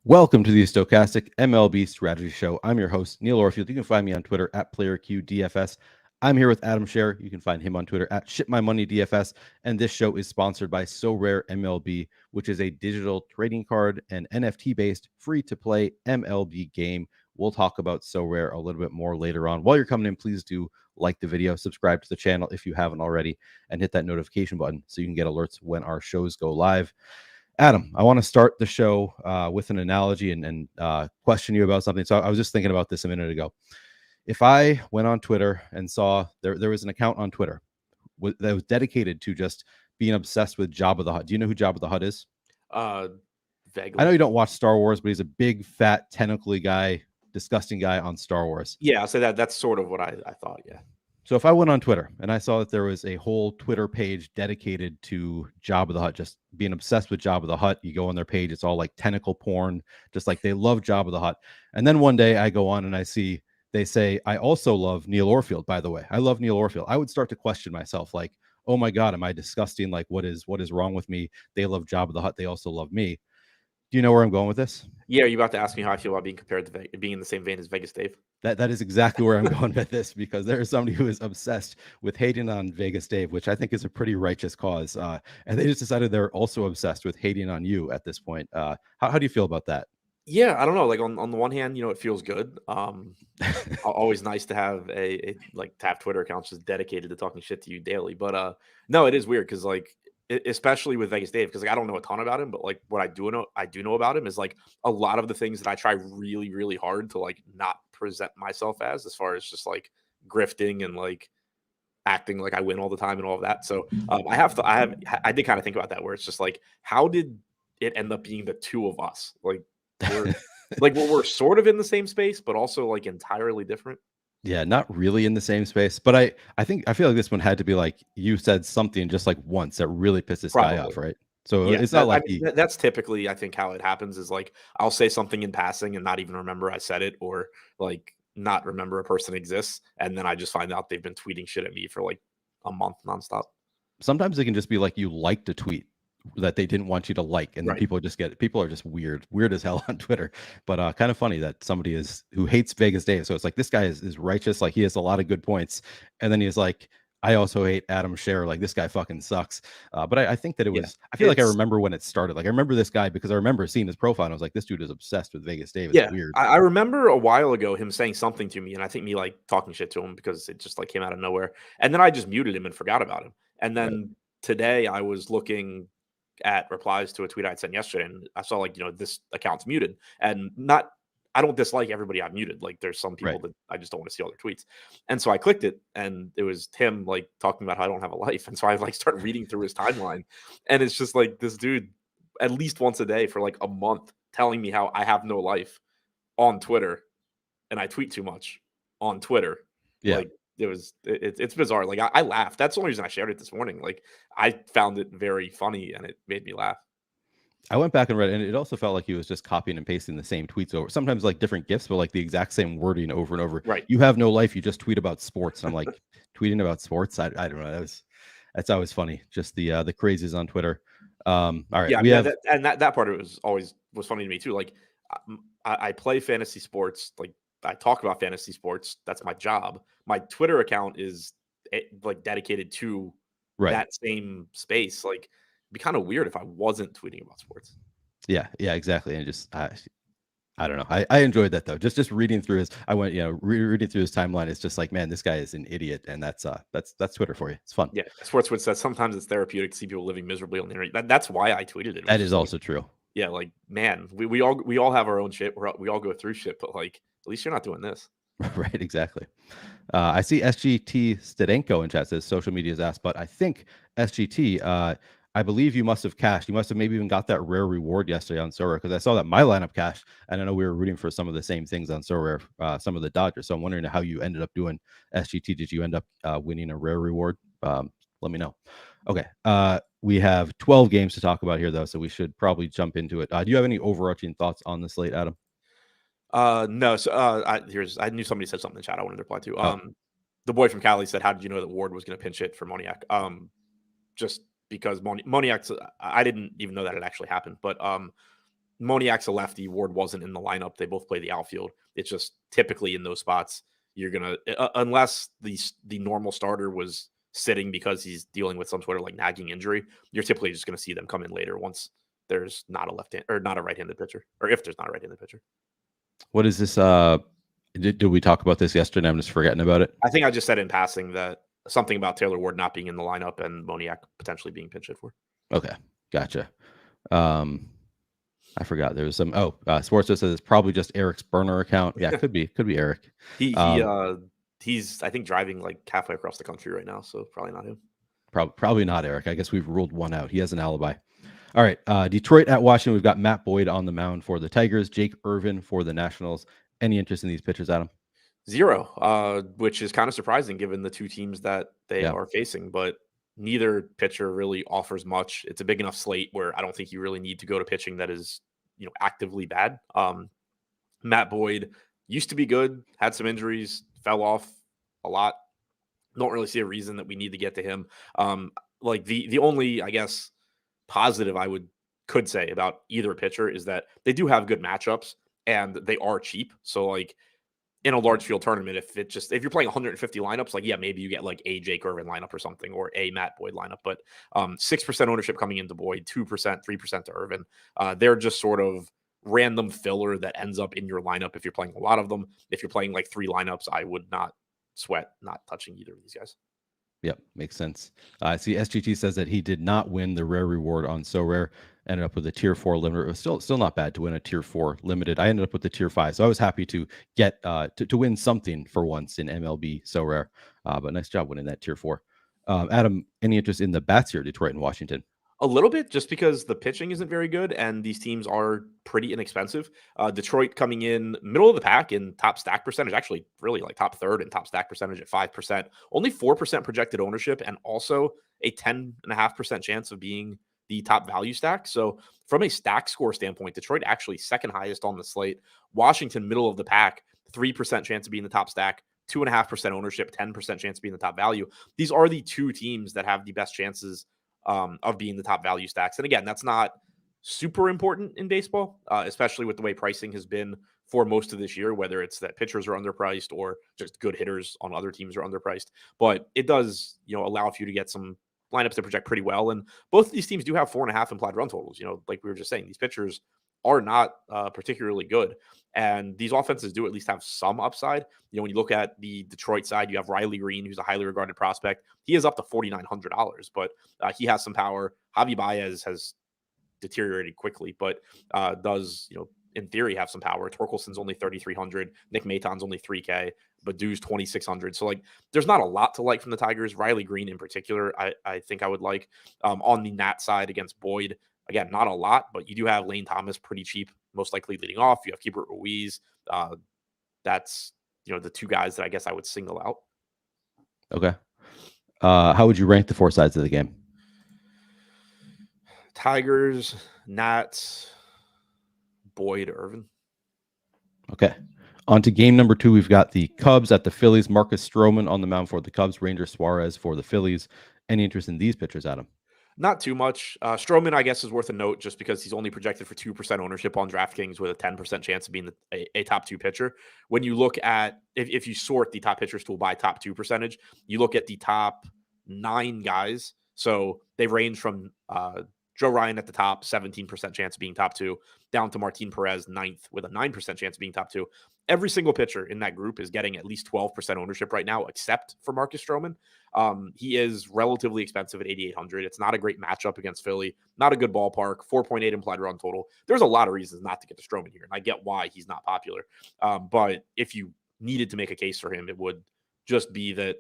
Welcome to the Stochastic MLB Strategy Show. I'm your host, Neil Orfield. You can find me on Twitter at PlayerQDFS. I'm here with Adam Scherer. You can find him on Twitter at ShipMyMoneyDFS. And this show is sponsored by Sorare MLB, which is a digital trading card and NFT-based free-to-play MLB game. We'll talk about Sorare a little bit more later on. While you're coming in, please do like the video, subscribe to the channel if you haven't already, and hit that notification button so you can get alerts when our shows go live. Adam, I want to start the show with an analogy and question you about something. So I was just thinking about this a minute ago. If I went on Twitter and saw there was an account on Twitter that was dedicated to just being obsessed with Jabba the Hutt. Do you know who Jabba the Hutt is? Vaguely. I know you don't watch Star Wars, but he's a big, fat, tentacly guy, disgusting guy on Star Wars. Yeah, so that's sort of what I thought, yeah. So if I went on Twitter and I saw that there was a whole Twitter page dedicated to Jabba the Hutt, just being obsessed with Jabba the Hutt, you go on their page, it's all like tentacle porn, just like they love Jabba the Hutt. And then one day I go on and I see they say, I also love Neil Orfield, by the way. I love Neil Orfield. I would start to question myself, like, oh my God, am I disgusting? Like, what is wrong with me? They love Jabba the Hutt. They also love me. Do you know where I'm going with this? Yeah, are you about to ask me how I feel about being compared to being in the same vein as Vegas Dave? That is exactly where I'm going with this, because there is somebody who is obsessed with hating on Vegas Dave, which I think is a pretty righteous cause. And they just decided they're also obsessed with hating on you at this point. How do you feel about that? Yeah, I don't know. Like on the one hand, it feels good. Always nice to have to have Twitter accounts just dedicated to talking shit to you daily. But no, it is weird because especially with Vegas Dave, because I don't know a ton about him, but like what I do know about him is like a lot of the things that I try really, really hard to like not present myself as far as just like grifting and like acting like I win all the time and all of that. So I did kind of think about that, where it's just like, how did it end up being the two of us? Like we're sort of in the same space, but also like entirely different. Yeah, not really in the same space, but I feel like this one had to be like you said something just like once that really pissed this guy off, right? So yeah, it's not like that's typically, I think, how it happens is like I'll say something in passing and not even remember I said it, or like not remember a person exists, and then I just find out they've been tweeting shit at me for like a month nonstop. Sometimes it can just be like you liked a tweet that they didn't want you to like, and then Right. people are just weird as hell on Twitter. But kind of funny that somebody who hates Vegas Dave. So it's like this guy is righteous, like he has a lot of good points, and then he's like, I also hate Adam Scherer, like this guy fucking sucks. But I think that it was, I feel like I remember when it started. Like I remember this guy because I remember seeing his profile and I was like, this dude is obsessed with Vegas Dave. It's weird. I remember a while ago him saying something to me, and I think me like talking shit to him because it just like came out of nowhere, and then I just muted him and forgot about him. And then today I was looking at replies to a tweet I'd sent yesterday, and I saw like, this account's muted, and I don't dislike everybody I've muted. Like there's some people Right. that I just don't want to see all their tweets. And so I clicked it and it was him like talking about how I don't have a life. And so I like start reading through his timeline. And it's just like this dude at least once a day for like a month telling me how I have no life on Twitter and I tweet too much on Twitter. Yeah. Like it's bizarre. Like I laughed. That's the only reason I shared it this morning. Like I found it very funny and it made me laugh. I went back and read it, and it also felt like he was just copying and pasting the same tweets over. Sometimes like different gifs, but like the exact same wording over and over. Right. You have no life. You just tweet about sports. And I'm like, tweeting about sports. I don't know. That's always funny. Just the crazies on Twitter. All right, Yeah, we have that part of it was funny to me too. Like I play fantasy sports. Like I talk about fantasy sports. That's my job. My Twitter account is like dedicated to right. that same space. Like it'd be kind of weird if I wasn't tweeting about sports. Yeah, exactly. And just I don't know. I enjoyed that though. Just reading through his, I went, reading through his timeline. It's just like, man, this guy is an idiot, and that's Twitter for you. It's fun. Yeah, Sportswood says sometimes it's therapeutic to see people living miserably on the internet. That's why I tweeted it. That is also true. Yeah, like man, we all have our own shit. We all go through shit, but like at least you're not doing this. Right, exactly. I see SGT Stedenko in chat says social media is asked, but I think SGT, I believe you must have cashed. You must have maybe even got that rare reward yesterday on Sorare, because I saw that my lineup cashed, and I know we were rooting for some of the same things on Sorare, some of the Dodgers. So I'm wondering how you ended up doing SGT. Did you end up winning a rare reward? Let me know. Okay. We have 12 games to talk about here, though, so we should probably jump into it. Do you have any overarching thoughts on the slate, Adam? No. So I knew somebody said something in chat I wanted to reply to. The boy from Cali said, "How did you know that Ward was going to pinch hit for Moniak?" Just because Moniak's, I didn't even know that it actually happened, but Moniak's a lefty. Ward wasn't in the lineup. They both play the outfield. It's just typically in those spots you're gonna, unless the normal starter was sitting because he's dealing with some sort of like nagging injury, you're typically just gonna see them come in later once there's not a not a right-handed pitcher, or if there's not a right-handed pitcher. What is this? Did we talk about this yesterday? I'm just forgetting about it. I think I just said in passing that something about Taylor Ward not being in the lineup and Moniak potentially being pinch hit for. Okay, gotcha. I forgot there was some. Sports says it's probably just Eric's burner account. Yeah, could be Eric. He's I think driving like halfway across the country right now, so probably not him. Probably not Eric. I guess we've ruled one out. He has an alibi. All right, Detroit at Washington. We've got Matt Boyd on the mound for the Tigers, Jake Irvin for the Nationals. Any interest in these pitchers, Adam? Zero, which is kind of surprising given the two teams that they are facing, but neither pitcher really offers much. It's a big enough slate where I don't think you really need to go to pitching that is, actively bad. Matt Boyd used to be good, had some injuries, fell off a lot. Don't really see a reason that we need to get to him. Like the only, I guess, positive I could say about either pitcher is that they do have good matchups and they are cheap. So like in a large field tournament, if you're playing 150 lineups, like, yeah, maybe you get like a Jake Irvin lineup or something, or a Matt Boyd lineup, but 6% ownership coming into Boyd, 2%, 3% to Irvin. They're just sort of random filler that ends up in your lineup if you're playing a lot of them. If you're playing like 3 lineups, I would not sweat not touching either of these guys. Yep, makes sense. I see SGT says that he did not win the rare reward on SoRare, ended up with a tier 4 limiter. It was still not bad to win a tier 4 limited. I ended up with the tier 5, so I was happy to get to win something for once in MLB SoRare. But nice job winning that tier 4. Adam, any interest in the bats here, Detroit and Washington? A little bit, just because the pitching isn't very good and these teams are pretty inexpensive. Detroit coming in middle of the pack in top stack percentage, actually really like top third in top stack percentage at 5%, only 4% projected ownership, and also a 10.5% chance of being the top value stack. So from a stack score standpoint, Detroit actually second highest on the slate. Washington, middle of the pack, 3% chance of being the top stack, 2.5% ownership, 10% chance of being the top value. These are the two teams that have the best chances of being the top value stacks. And again, that's not super important in baseball, especially with the way pricing has been for most of this year, whether it's that pitchers are underpriced or just good hitters on other teams are underpriced. But it does, allow for you to get some lineups that project pretty well. And both of these teams do have 4.5 implied run totals. Like we were just saying, these pitchers are not particularly good. And these offenses do at least have some upside. When you look at the Detroit side, you have Riley Green, who's a highly regarded prospect. He is up to $4,900, but he has some power. Javi Baez has deteriorated quickly, but does, in theory, have some power. Torkelson's only 3,300. Nick Maton's only 3K. Badu's 2,600. So, like, there's not a lot to like from the Tigers. Riley Green in particular, I think I would like. On the Nat side against Boyd, again, not a lot, but you do have Lane Thomas pretty cheap, most likely leading off. You have Keeper Ruiz. That's, the two guys that I guess I would single out. Okay. How would you rank the four sides of the game? Tigers, Nats, Boyd, Irvin. Okay. On to game number 2, we've got the Cubs at the Phillies. Marcus Stroman on the mound for the Cubs. Ranger Suarez for the Phillies. Any interest in these pitchers, Adam? Not too much. Stroman, I guess, is worth a note just because he's only projected for 2% ownership on DraftKings with a 10% chance of being a top 2 pitcher. When you look at, if you sort the top pitchers tool by top 2 percentage, you look at the top 9 guys. So they range from Joe Ryan at the top, 17% chance of being top 2, down to Martin Perez, 9th, with a 9% chance of being top 2. Every single pitcher in that group is getting at least 12% ownership right now, except for Marcus Stroman. He is relatively expensive at 8,800. It's not a great matchup against Philly. Not a good ballpark. 4.8 implied run total. There's a lot of reasons not to get to Stroman here, and I get why he's not popular. But if you needed to make a case for him, it would just be that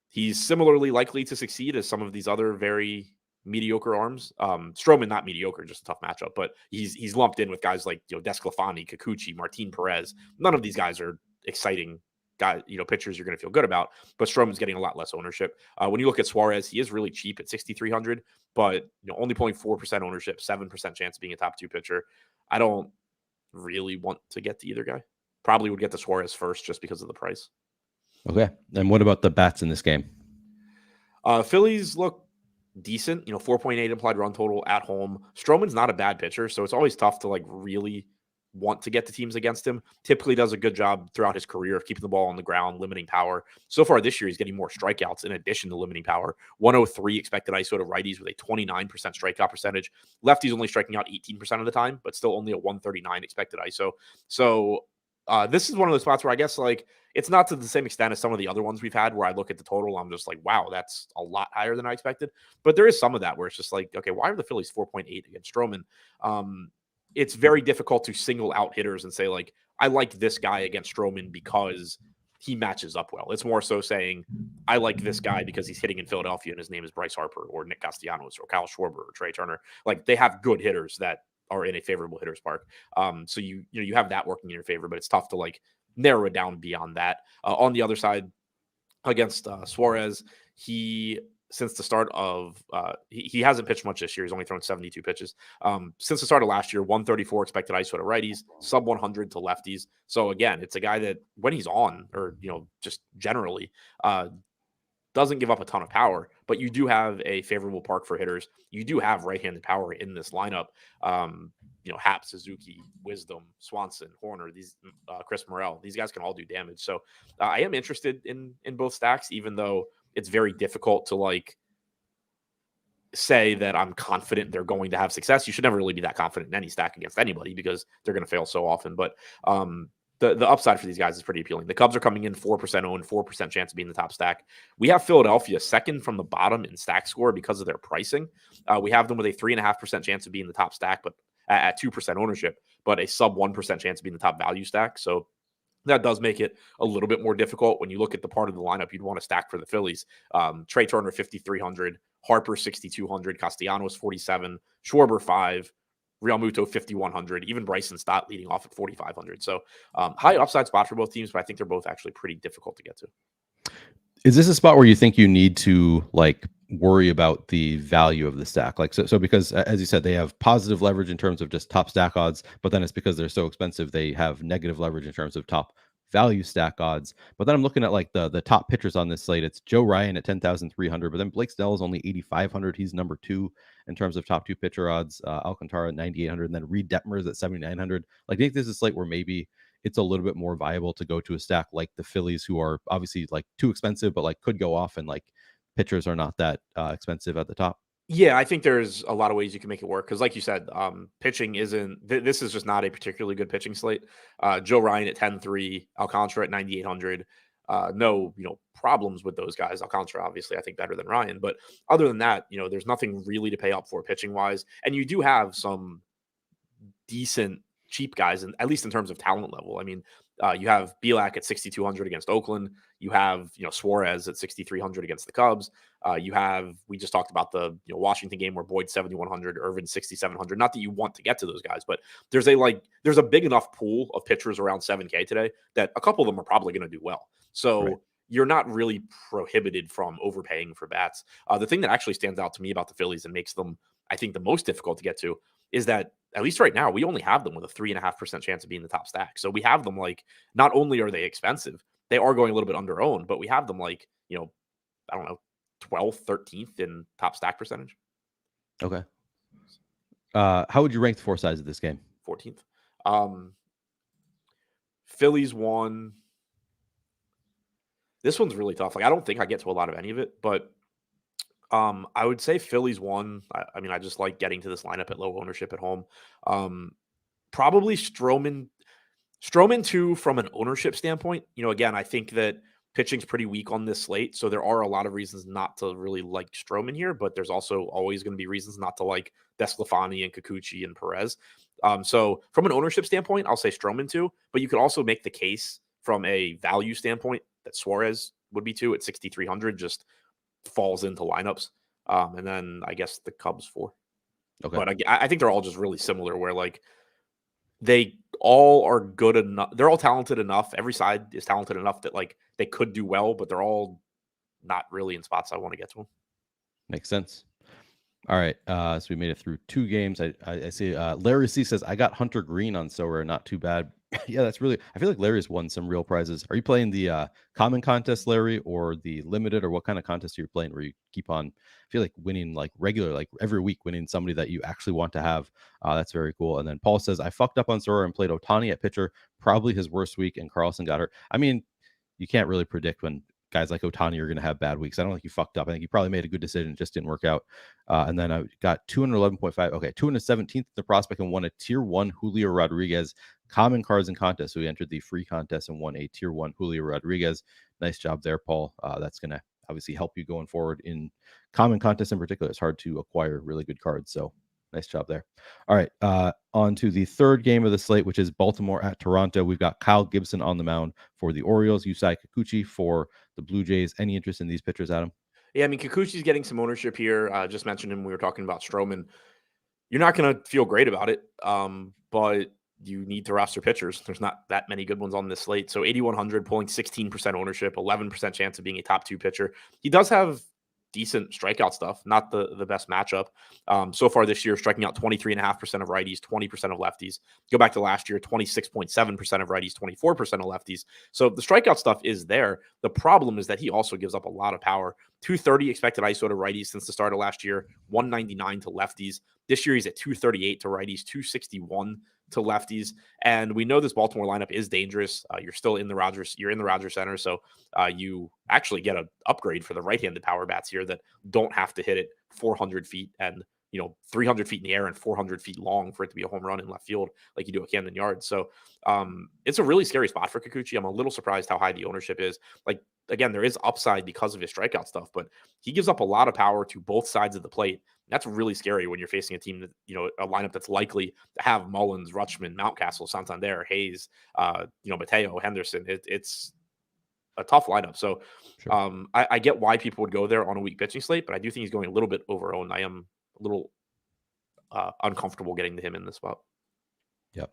he's similarly likely to succeed as some of these other very mediocre arms. Stroman, not mediocre, just a tough matchup, but he's lumped in with guys like Desclafani, Kikuchi, Martin Perez. None of these guys are exciting guys, pitchers you're going to feel good about, but Stroman's getting a lot less ownership. When you look at Suarez, he is really cheap at 6,300, but only 0.4% ownership, 7% chance of being a top 2 pitcher. I don't really want to get to either guy. Probably would get to Suarez first just because of the price. Okay. And what about the bats in this game? Phillies look decent, 4.8 implied run total at home. Stroman's not a bad pitcher, so it's always tough to really want to get the teams against him. Typically does a good job throughout his career of keeping the ball on the ground, limiting power. So far this year, he's getting more strikeouts in addition to limiting power. 103 expected ISO to righties with a 29% strikeout percentage. Lefties only striking out 18% of the time, but still only a 139 expected ISO. So this is one of those spots where I guess it's not to the same extent as some of the other ones we've had where I look at the total, I'm just like, wow, that's a lot higher than I expected. But there is some of that where it's just like, okay, why are the Phillies 4.8 against Stroman? It's very difficult to single out hitters and say I like this guy against Stroman because he matches up well. It's more so saying I like this guy because he's hitting in Philadelphia and his name is Bryce Harper or Nick Castellanos or Kyle Schwarber or Trey Turner. They have good hitters that are in a favorable hitter's park. So you have that working in your favor, but it's tough to narrow it down beyond that. On the other side, against Suarez, since the start of he hasn't pitched much this year. He's only thrown 72 pitches. Since the start of last year, 134 expected ISO to righties, sub 100 to lefties. So again, it's a guy that when he's on, or just generally, doesn't give up a ton of power, but you do have a favorable park for hitters. You do have right-handed power in this lineup. Happ, Suzuki, Wisdom, Swanson, Horner, these Chris Morel, these guys can all do damage. So I am interested in both stacks, even though it's very difficult to say that I'm confident they're going to have success. You should never really be that confident in any stack against anybody because they're going to fail so often. But the upside for these guys is pretty appealing. The Cubs are coming in 4% owned, 4% chance of being the top stack. We have Philadelphia second from the bottom in stack score because of their pricing. We have them with a 3.5% chance of being the top stack, but at 2% ownership, but a sub 1% chance of being the top value stack. So that does make it a little bit more difficult when you look at the part of the lineup you'd want to stack for the Phillies. Trey Turner, 5,300, Harper, 6,200, Castellanos, 47, Schwarber, 5, Real Muto, 5,100, even Bryson Stott leading off at 4,500. So high upside spot for both teams, but I think they're both actually pretty difficult to get to. Is this a spot where you think you need to worry about the value of the stack? So because as you said, they have positive leverage in terms of just top stack odds, but then it's because they're so expensive, they have negative leverage in terms of top value stack odds. But then I'm looking at the top pitchers on this slate. It's Joe Ryan at 10,300, but then Blake Snell is only 8,500. He's number 2 in terms of top 2 pitcher odds. Alcantara at 9,800, and then Reed Detmers at 7,900. I think this is a slate where maybe it's a little bit more viable to go to a stack like the Phillies, who are obviously too expensive, but could go off, and pitchers are not that expensive at the top. Yeah, I think there's a lot of ways you can make it work because, like you said, pitching isn't. This is just not a particularly good pitching slate. Joe Ryan at 10.3, Alcantara at 9,800. No, problems with those guys. Alcantara, obviously, I think better than Ryan, but other than that, there's nothing really to pay up for pitching wise, and you do have some decent cheap guys, and at least in terms of talent level. I mean, you have Bielak at 6,200 against Oakland. You have, Suarez at 6,300 against the Cubs. We just talked about the Washington game where Boyd 7,100, Irvin 6,700. Not that you want to get to those guys, but there's a big enough pool of pitchers around 7K today that a couple of them are probably going to do well. So Right. You're not really prohibited from overpaying for bats. The thing that actually stands out to me about the Phillies and makes them, I think, the most difficult to get to is that, at least right now, we only have them with a 3.5% chance of being the top stack. So we have them not only are they expensive, they are going a little bit under owned, but we have them I don't know, 12th, 13th in top stack percentage. Okay. How would you rank the four sides of this game? 14th. Phillies won. This one's really tough. I don't think I get to a lot of any of it, but I would say Phillies won. I mean, I just like getting to this lineup at low ownership at home. Probably Stroman 2 from an ownership standpoint. Again, I think that pitching's pretty weak on this slate, so there are a lot of reasons not to really like Stroman here, but there's also always going to be reasons not to like Desclafani and Kikuchi and Perez. So from an ownership standpoint, I'll say Stroman 2, but you could also make the case from a value standpoint that Suarez would be 2 at 6,300, just falls into lineups. And then I guess the Cubs 4. Okay. But I think they're all just really similar where they all are good enough. They're all talented enough. Every side is talented enough that they could do well, but they're all not really in spots I want to get to them. Makes sense. All right. So we made it through 2 games. I see Larry C says, I got Hunter Green on Sorare. Not too bad. Yeah, that's really, I feel like Larry's won some real prizes. Are you playing the common contest, Larry, or the limited, or what kind of contest are you playing where you keep on, I feel like winning regular, every week winning somebody that you actually want to have? That's very cool. And then Paul says, I fucked up on Sorare and played Ohtani at pitcher, probably his worst week, and Carlson got hurt. I mean, you can't really predict when guys like Ohtani are going to have bad weeks. I don't think you fucked up. I think you probably made a good decision. It just didn't work out. And then I got 211.5. Okay, 217th the prospect and won a tier 1 Julio Rodriguez common cards and contest. So we entered the free contest and won a tier 1 Julio Rodriguez. Nice job there, Paul. That's going to obviously help you going forward in common contests in particular. It's hard to acquire really good cards. So nice job there. All right, on to the third game of the slate, which is Baltimore at Toronto. We've got Kyle Gibson on the mound for the Orioles, Yusei Kikuchi for the Blue Jays. Any interest in these pitchers, Adam? Yeah, I mean, Kikuchi's getting some ownership here. Just mentioned him. We were talking about Stroman. You're not going to feel great about it, but you need to roster pitchers. There's not that many good ones on this slate. So 8,100, pulling 16% ownership, 11% chance of being a top 2 pitcher. He does have decent strikeout stuff, not the best matchup. So far this year, striking out 23.5% of righties, 20% of lefties. Go back to last year, 26.7% of righties, 24% of lefties. So the strikeout stuff is there. The problem is that he also gives up a lot of power. 230 expected ISO to righties since the start of last year, 199 to lefties. This year he's at 238 to righties, 261 to lefties. And we know this Baltimore lineup is dangerous. You're still in the Rogers Center. So you actually get an upgrade for the right-handed power bats here that don't have to hit it 400 feet and 300 feet in the air and 400 feet long for it to be a home run in left field like you do at Camden Yards. So it's a really scary spot for Kikuchi. I'm a little surprised how high the ownership is. Again, there is upside because of his strikeout stuff, but he gives up a lot of power to both sides of the plate. That's really scary when you're facing a team that, a lineup that's likely to have Mullins, Rutschman, Mountcastle, Santander, Hayes, Mateo, Henderson. It's a tough lineup. So sure. I get why people would go there on a weak pitching slate, but I do think he's going a little bit over-owned. I am a little uncomfortable getting to him in this spot. Yep.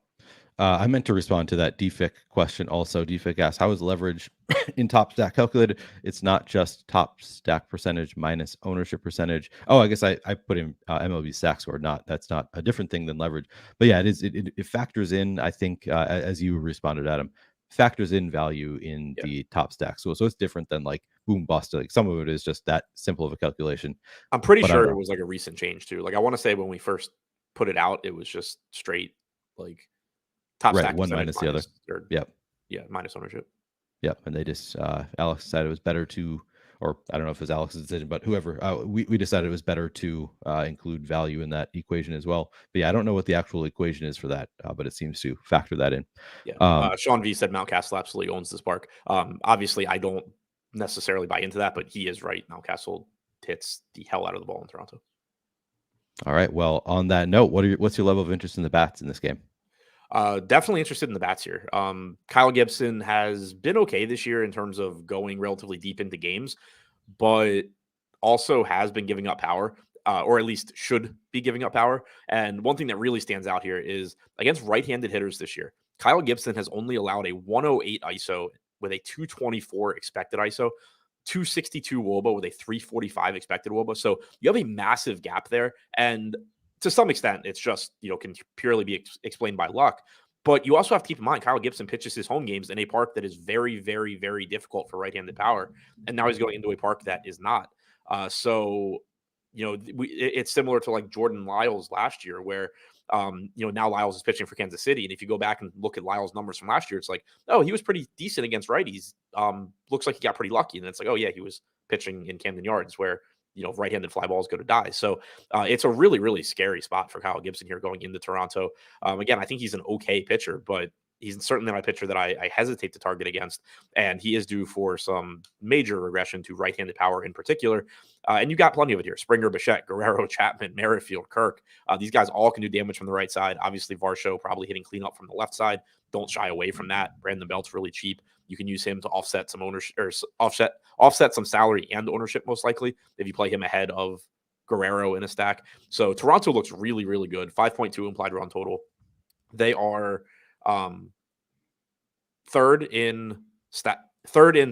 I meant to respond to that DFIC question also. DFIC asked, how is leverage in top stack calculated? It's not just top stack percentage minus ownership percentage. Oh, I guess I put in MLB stack score. That's not a different thing than leverage. But yeah, it is. It factors in, I think, as you responded, Adam, factors in value in the top stack. So it's different than boom bust. Some of it is just that simple of a calculation. I'm pretty sure it was a recent change too. I want to say when we first put it out, it was just straight top stack one minus the other. Minus ownership. Yep. And they just Alex decided it was better to, or I don't know if it was Alex's decision, but whoever, we decided it was better to include value in that equation as well. But yeah, I don't know what the actual equation is for that, but it seems to factor that in. Yeah. Sean V said Mountcastle absolutely owns this park. Obviously, I don't necessarily buy into that, but he is right. Mountcastle hits the hell out of the ball in Toronto. All right. Well, on that note, what's your level of interest in the bats in this game? Definitely interested in the bats here. Kyle Gibson has been okay this year in terms of going relatively deep into games, but also has been giving up power, or at least should be giving up power. And one thing that really stands out here is against right-handed hitters this year, Kyle Gibson has only allowed a 108 ISO with a 224 expected ISO, 262 WOBA with a 345 expected WOBA. So you have a massive gap there. And to some extent, it's just, can purely be explained by luck. But you also have to keep in mind, Kyle Gibson pitches his home games in a park that is very, very, very difficult for right-handed power. And now he's going into a park that is not. It's similar to like Jordan Lyles last year, where now Lyles is pitching for Kansas City. And if you go back and look at Lyles' numbers from last year, it's like, oh, he was pretty decent against righties. Looks like he got pretty lucky. And it's like, oh, yeah, he was pitching in Camden Yards where, right-handed fly balls go to die. So it's a really, really scary spot for Kyle Gibson here going into Toronto. Again, I think he's an okay pitcher, but he's certainly not a pitcher that I hesitate to target against. And he is due for some major regression to right-handed power in particular. And you got plenty of it here. Springer, Bichette, Guerrero, Chapman, Merrifield, Kirk. These guys all can do damage from the right side. Obviously, Varsho probably hitting cleanup from the left side. Don't shy away from that. Brandon Belt's really cheap. You can use him to offset some ownership, or offset some salary and ownership, most likely, if you play him ahead of Guerrero in a stack. So Toronto looks really, really good. 5.2 implied run total. They are third in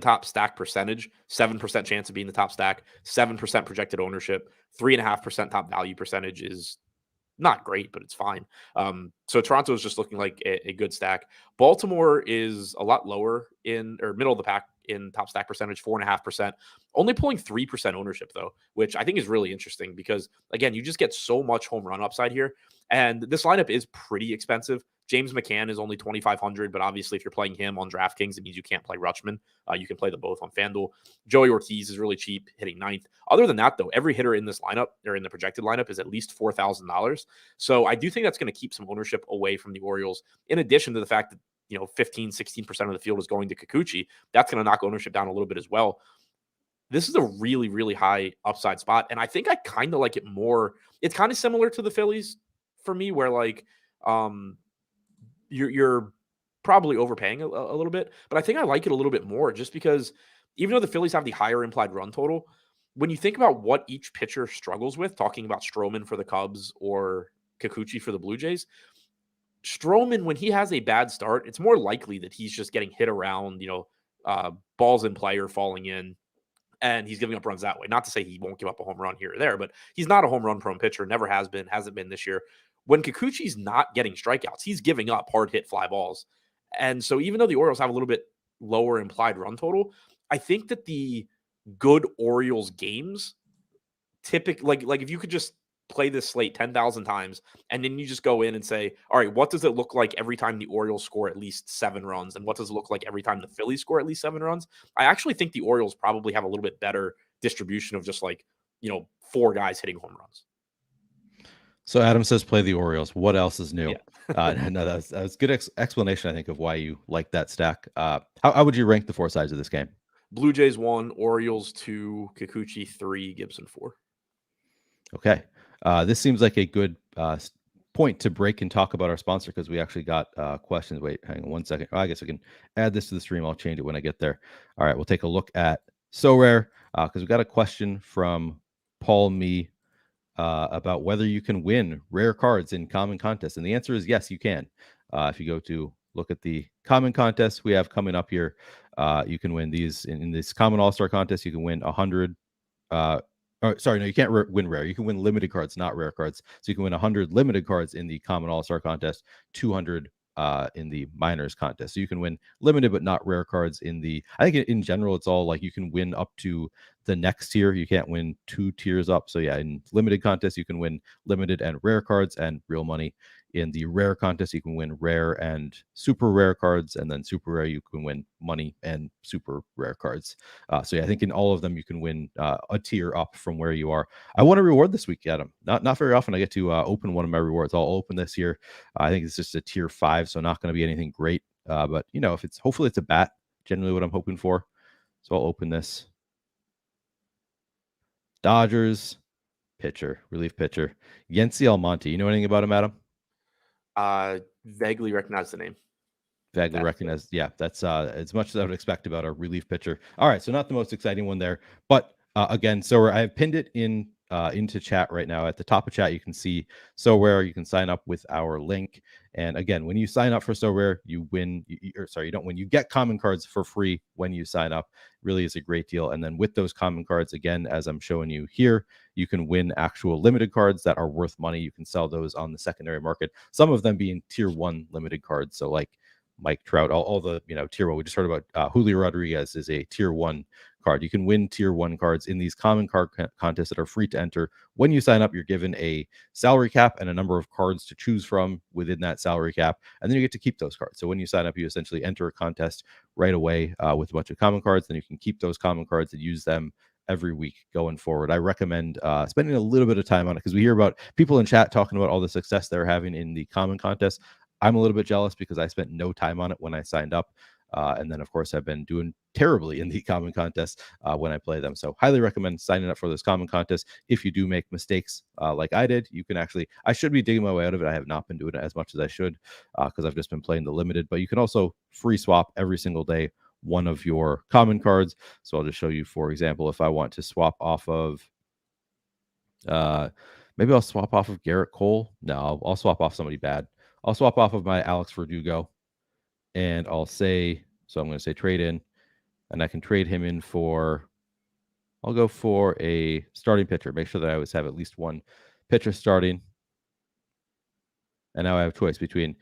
top stack percentage, 7% chance of being the top stack, 7% projected ownership, 3.5% top value percentage is not great, but it's fine. So Toronto is just looking like a good stack. Baltimore is a lot lower middle of the pack in top stack percentage, 4.5%, only pulling 3% ownership though, which I think is really interesting because again, you just get so much home run upside here. And this lineup is pretty expensive. James McCann is only 2,500, but obviously if you're playing him on DraftKings, it means you can't play Rutschman. You can play them both on FanDuel. Joey Ortiz is really cheap, hitting ninth. Other than that, though, every hitter in this lineup or in the projected lineup is at least $4,000. So I do think that's going to keep some ownership away from the Orioles, in addition to the fact that 15, 16% of the field is going to Kikuchi. That's going to knock ownership down a little bit as well. This is a really, really high upside spot, and I think I kind of like it more. It's kind of similar to the Phillies for me, where like you're probably overpaying a little bit, but I think I like it a little bit more just because even though the Phillies have the higher implied run total, when you think about what each pitcher struggles with, talking about Stroman for the Cubs or Kikuchi for the Blue Jays, Stroman, when he has a bad start, it's more likely that he's just getting hit around, balls in play or falling in, and he's giving up runs that way. Not to say he won't give up a home run here or there, but he's not a home run prone pitcher, never has been, hasn't been this year. When Kikuchi's not getting strikeouts, he's giving up hard hit fly balls. And so even though the Orioles have a little bit lower implied run total, I think that the good Orioles games typically, like if you could just play this slate 10,000 times and then you just go in and say, all right, what does it look like every time the Orioles score at least 7 runs? And what does it look like every time the Phillies score at least 7 runs? I actually think the Orioles probably have a little bit better distribution of just 4 guys hitting home runs. So Adam says play the Orioles. What else is new? Yeah. No, that's good explanation, I think, of why you like that stack. How would you rank the 4 sides of this game? Blue Jays 1, Orioles 2, Kikuchi 3, Gibson 4. Okay. This seems like a good point to break and talk about our sponsor because we actually got questions. Wait, hang on one second. I guess I can add this to the stream. I'll change it when I get there. All right, we'll take a look at Sorare because we got a question from Paul Me about whether you can win rare cards in common contests. And the answer is yes, you can. If you go to look at the common contests we have coming up here, you can win these in this common all-star contest. You can win 100 you can't win rare. You can win limited cards, not rare cards. So you can win 100 limited cards in the common all-star contest, 200 in the minors contest. So you can win limited but not rare cards in the, I think in general, it's all like you can win up to the next tier. You can't win 2 tiers up. So yeah, in limited contests, you can win limited and rare cards and real money. In the rare contest, you can win rare and super rare cards, and then super rare, you can win money and super rare cards. So yeah, I think in all of them, you can win a tier up from where you are. I want a reward this week, Adam. Not very often I get to open one of my rewards. I'll open this year. I think it's just a tier 5, so not going to be anything great. But if it's hopefully it's a bat, generally what I'm hoping for. So I'll open this. Dodgers pitcher, relief pitcher, Yency Almonte. You know anything about him, Adam? Vaguely recognize the name. Vaguely recognized. Yeah, that's as much as I would expect about a relief pitcher. All right, so not the most exciting one there, but again, so I have pinned it in into chat right now. At the top of chat, you can see Sorare. You can sign up with our link, and again, when you sign up for Sorare, you win. You don't win. You get common cards for free when you sign up. Really is a great deal. And then with those common cards, again, as I'm showing you here, you can win actual limited cards that are worth money. You can sell those on the secondary market. Some of them being tier 1 limited cards. So like Mike Trout, all the tier 1. We just heard about Julio Rodriguez is a tier 1 card. You can win tier 1 cards in these common card contests that are free to enter. When you sign up, you're given a salary cap and a number of cards to choose from within that salary cap, and then you get to keep those cards. So when you sign up, you essentially enter a contest right away with a bunch of common cards. Then you can keep those common cards and use them every week going forward. I recommend spending a little bit of time on it because we hear about people in chat talking about all the success they're having in the common contest. I'm a little bit jealous because I spent no time on it when I signed up. And then, of course, I've been doing terribly in the common contests when I play them. So highly recommend signing up for those common contests. If you do make mistakes like I did, you can actually, I should be digging my way out of it. I have not been doing it as much as I should because I've just been playing the limited. But you can also free swap every single day one of your common cards. So I'll just show you, for example, if I want to swap off of, maybe I'll swap off of Garrett Cole. No, I'll swap off somebody bad. I'll swap off of my Alex Verdugo, and I'll say, so I'm going to say trade in, and I can trade him in for, I'll go for a starting pitcher. Make sure that I always have at least one pitcher starting. And now I have a choice between,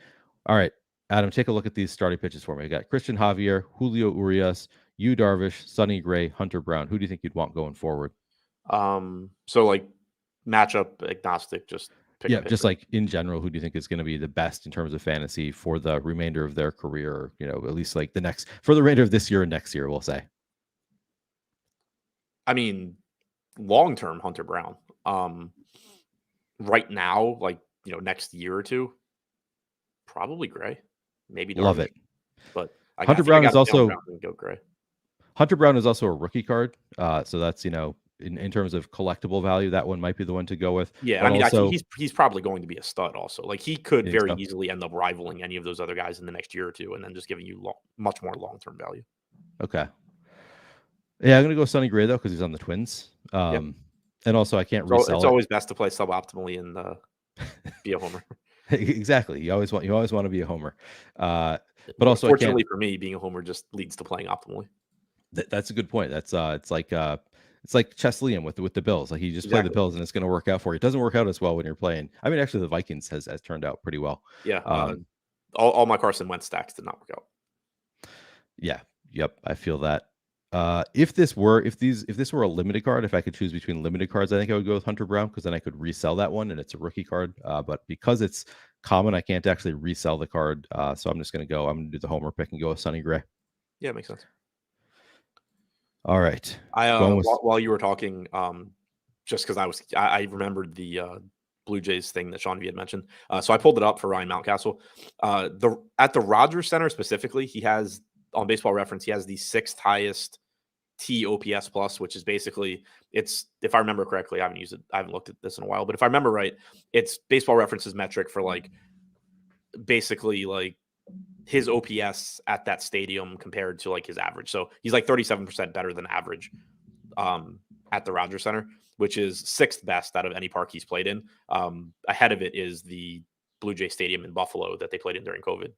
all right, Adam, take a look at these starting pitches for me. I got Christian Javier, Julio Urias, Yu Darvish, Sonny Gray, Hunter Brown. Who do you think you'd want going forward? So like matchup agnostic, just pick a pitcher. Just like in general, who do you think is going to be the best in terms of fantasy for the remainder of their career? At least like for the remainder of this year and next year, we'll say. I mean, long-term Hunter Brown. Right now, like, next year or two, probably Gray. Maybe Darvish. Love it. But Hunter Brown is also go Gray. Hunter Brown is also a rookie card. So that's, in terms of collectible value, that one might be the one to go with. Yeah, but I mean, also, he's probably going to be a stud also. Like, he could very easily end up rivaling any of those other guys in the next year or two and then just giving you much more long-term value. Okay. Yeah, I'm going to go Sonny Gray, though, because he's on the Twins. And also, I can't resell it's always best to play suboptimally and be a homer. Exactly. You always want to be a homer. But also, fortunately for me, being a homer just leads to playing optimally. That's a good point. That's it's like Chess Liam with the Bills. Like, you just play the Bills and it's going to work out for you. It doesn't work out as well when you're playing. I mean, actually, the Vikings has turned out pretty well. Yeah. All my Carson Wentz stacks did not work out. Yeah. Yep. I feel that. If this were a limited card, if I could choose between limited cards, I think I would go with Hunter Brown because then I could resell that one and it's a rookie card. But because it's common, I can't actually resell the card. So I'm just going to do the homer pick and go with Sonny Gray. Yeah, makes sense. All right. While you were talking, just because I remembered the Blue Jays thing that Sean V had mentioned. So I pulled it up for Ryan Mountcastle. At the Rogers Center specifically, he has, on Baseball Reference, he has the 6th highest TOPS plus, which is basically, if I remember correctly, I haven't used it, I haven't looked at this in a while, but if I remember right, it's Baseball Reference's metric for like basically like his OPS at that stadium compared to like his average. So he's like 37% better than average at the Rogers Center, which is 6th best out of any park he's played in. Ahead of it is the Blue Jay Stadium in Buffalo that they played in during COVID.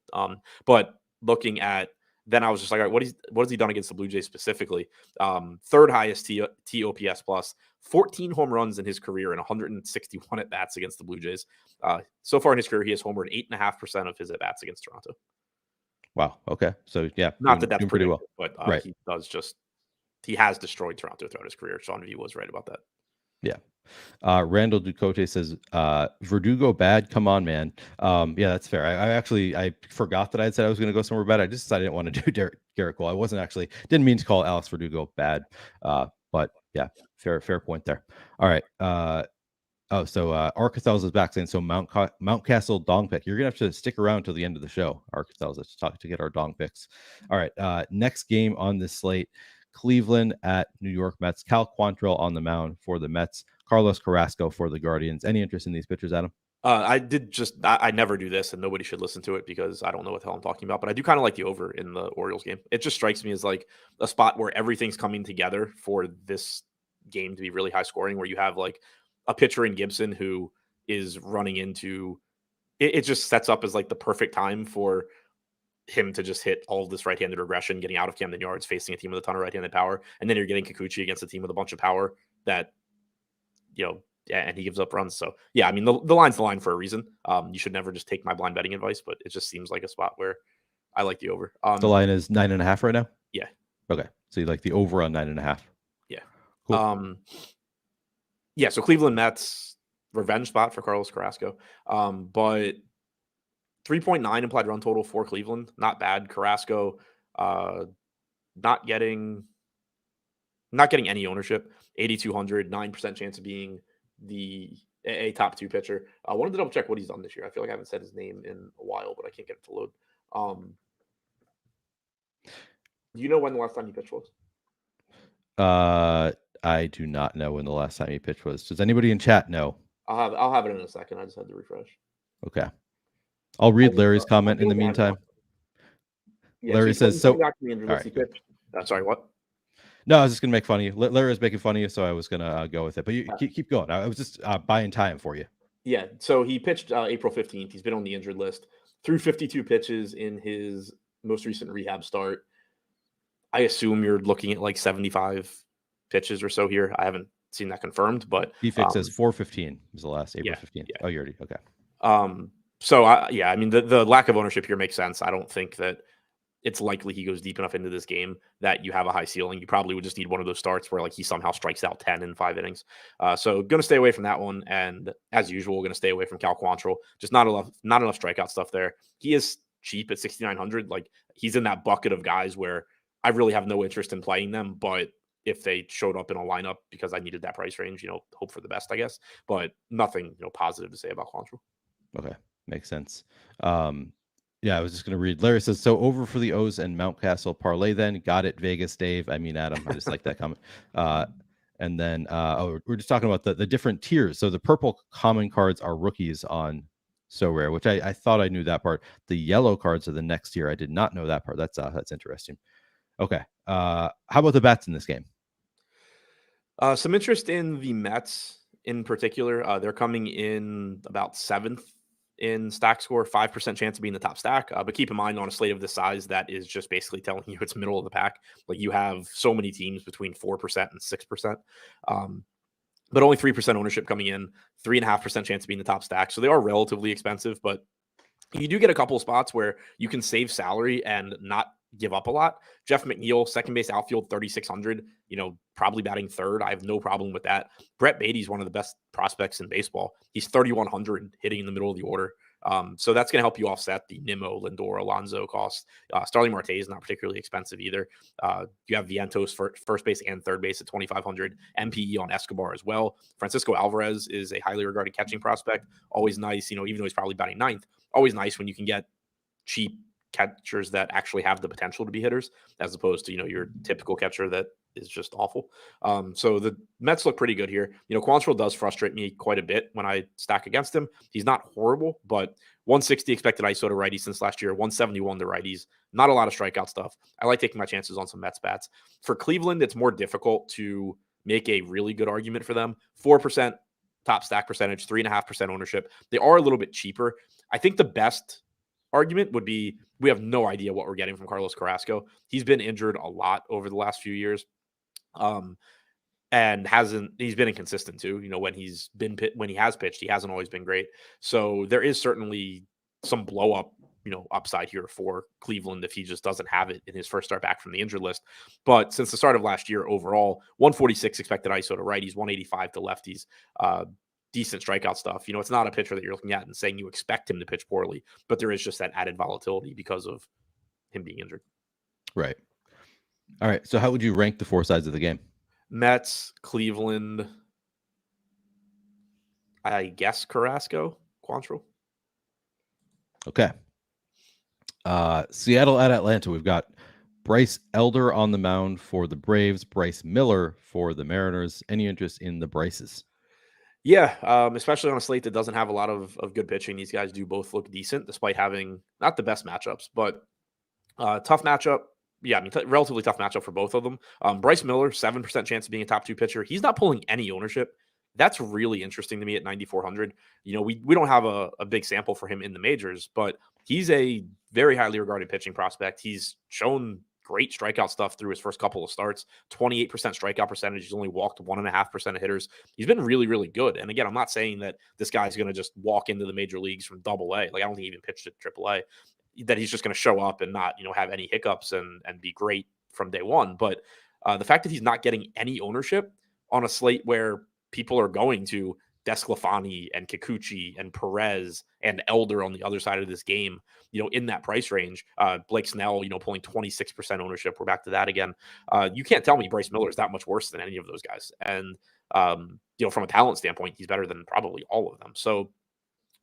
But looking at, then I was just like, all right, what has he done against the Blue Jays specifically? 3rd highest TOPS plus, 14 home runs in his career and 161 at bats against the Blue Jays. So far in his career, he has homered 8.5% of his at bats against Toronto. Wow. Okay. So yeah, not that that's pretty well, but right. He has destroyed Toronto throughout his career. Sean V was right about that. Yeah. Randall Ducote says, Verdugo bad. Come on, man. Yeah, that's fair. I forgot that I had said I was going to go somewhere bad. I just decided I didn't want to do Garrett Cole. I didn't mean to call Alex Verdugo bad. But yeah, fair point there. All right. Arcathel's is back saying, so Mountcastle dong pick. You're going to have to stick around till the end of the show, Arcathel's, to get our dong picks. All right. Next game on this slate, Cleveland at New York Mets. Cal Quantrill on the mound for the Mets. Carlos Carrasco for the Guardians. Any interest in these pitchers, Adam? I never do this, and nobody should listen to it because I don't know what the hell I'm talking about. But I do kind of like the over in the Orioles game. It just strikes me as like a spot where everything's coming together for this game to be really high scoring, where you have like a pitcher in Gibson who is running into it. It just sets up as like the perfect time for him to just hit all of this right-handed regression, getting out of Camden Yards, facing a team with a ton of right-handed power, and then you're getting Kikuchi against a team with a bunch of power that, and he gives up runs. So yeah, I mean the line's the line for a reason. You should never just take my blind betting advice, but it just seems like a spot where I like the over. The line is 9.5 right now. Yeah. Okay. So you like the over on 9.5. Yeah. Cool. Yeah. So Cleveland Mets revenge spot for Carlos Carrasco. But 3.9 implied run total for Cleveland. Not bad. Carrasco, not getting any ownership. 8,200, 9% chance of being a top 2 pitcher. I wanted to double check what he's done this year. I feel like I haven't said his name in a while, but I can't get it to load. Do you know when the last time he pitched was? I do not know when the last time he pitched was. Does anybody in chat know? I'll have it in a second. I just had to refresh. Okay. I'll read Larry's comment in the meantime. Yeah, Larry says, so. Sorry, what? No, I was just going to make fun of you. Larry was making fun of you, so I was going to go with it. But you keep going. I was just buying time for you. Yeah, so he pitched April 15th. He's been on the injured list. Threw 52 pitches in his most recent rehab start. I assume you're looking at like 75 pitches or so here. I haven't seen that confirmed, but DFIX says 415 was the last April 15th. Yeah. Oh, you already okay. So I mean the lack of ownership here makes sense. I don't think that it's likely he goes deep enough into this game that you have a high ceiling. You probably would just need one of those starts where like he somehow strikes out 10 in 5 innings. So going to stay away from that one. And as usual, going to stay away from Cal Quantrill. Just not enough strikeout stuff there. He is cheap at 6,900. Like he's in that bucket of guys where I really have no interest in playing them, but if they showed up in a lineup because I needed that price range, hope for the best, I guess, but nothing, positive to say about Quantrill. Okay. Makes sense. Yeah, I was just going to read. Larry says, so over for the O's and Mountcastle parlay then. Got it, Vegas, Dave. I mean, Adam. I just like that comment. And then we're just talking about the different tiers. So the purple common cards are rookies on Sorare, which I thought I knew that part. The yellow cards are the next tier. I did not know that part. That's interesting. Okay. How about the bats in this game? Some interest in the Mets in particular. They're coming in about 7th in stack score, 5% chance of being the top stack. But keep in mind, on a slate of this size, that is just basically telling you it's middle of the pack. Like you have so many teams between 4% and 6%. But only 3% ownership coming in, 3.5% chance of being the top stack. So they are relatively expensive, but you do get a couple of spots where you can save salary and not give up a lot. Jeff McNeil, second base outfield, 3,600, probably batting third. I have no problem with that. Brett Beatty's one of the best prospects in baseball. He's 3,100 hitting in the middle of the order. So that's going to help you offset the Nimmo, Lindor, Alonso cost. Starling Marte is not particularly expensive either. You have Vientos for first base and third base at 2,500. MPE on Escobar as well. Francisco Alvarez is a highly regarded catching prospect. Always nice, even though he's probably batting ninth. Always nice when you can get cheap catchers that actually have the potential to be hitters, as opposed to your typical catcher that is just awful. So the Mets look pretty good here. Quantrill does frustrate me quite a bit when I stack against him. He's not horrible, but 160 expected ISO to righties since last year, 171 to righties. Not a lot of strikeout stuff. I like taking my chances on some Mets bats. For Cleveland, it's more difficult to make a really good argument for them. 4% top stack percentage, 3.5% ownership. They are a little bit cheaper. I think the best argument would be we have no idea what we're getting from Carlos Carrasco. He's been injured a lot over the last few years, and he's been inconsistent too. When he has pitched, he hasn't always been great. So there is certainly some blow up, upside here for Cleveland if he just doesn't have it in his first start back from the injured list. But since the start of last year, overall, 146 expected ISO to righties, 185 to lefties. Decent strikeout stuff. It's not a pitcher that you're looking at and saying you expect him to pitch poorly, but there is just that added volatility because of him being injured. Right. All right. So how would you rank the 4 sides of the game? Mets, Cleveland, I guess Carrasco, Quantrill. Okay. Seattle at Atlanta. We've got Bryce Elder on the mound for the Braves, Bryce Miller for the Mariners. Any interest in the Bryces? Yeah, especially on a slate that doesn't have a lot of good pitching. These guys do both look decent despite having not the best matchups, but tough matchup. Yeah, I mean, relatively tough matchup for both of them. Bryce Miller, 7% chance of being a top 2 pitcher. He's not pulling any ownership. That's really interesting to me at 9,400. We don't have a big sample for him in the majors, but he's a very highly regarded pitching prospect. He's shown great strikeout stuff through his first couple of starts. 28% strikeout percentage. He's only walked 1.5% of hitters. He's been really, really good. And again, I'm not saying that this guy's going to just walk into the major leagues from Double A. Like, I don't think he even pitched at Triple A. That he's just going to show up and not, have any hiccups and be great from day one. But the fact that he's not getting any ownership on a slate where people are going to Desclafani and Kikuchi and Perez and Elder on the other side of this game, in that price range, Blake Snell, pulling 26% ownership. We're back to that again. You can't tell me Bryce Miller is that much worse than any of those guys. And, from a talent standpoint, he's better than probably all of them. So,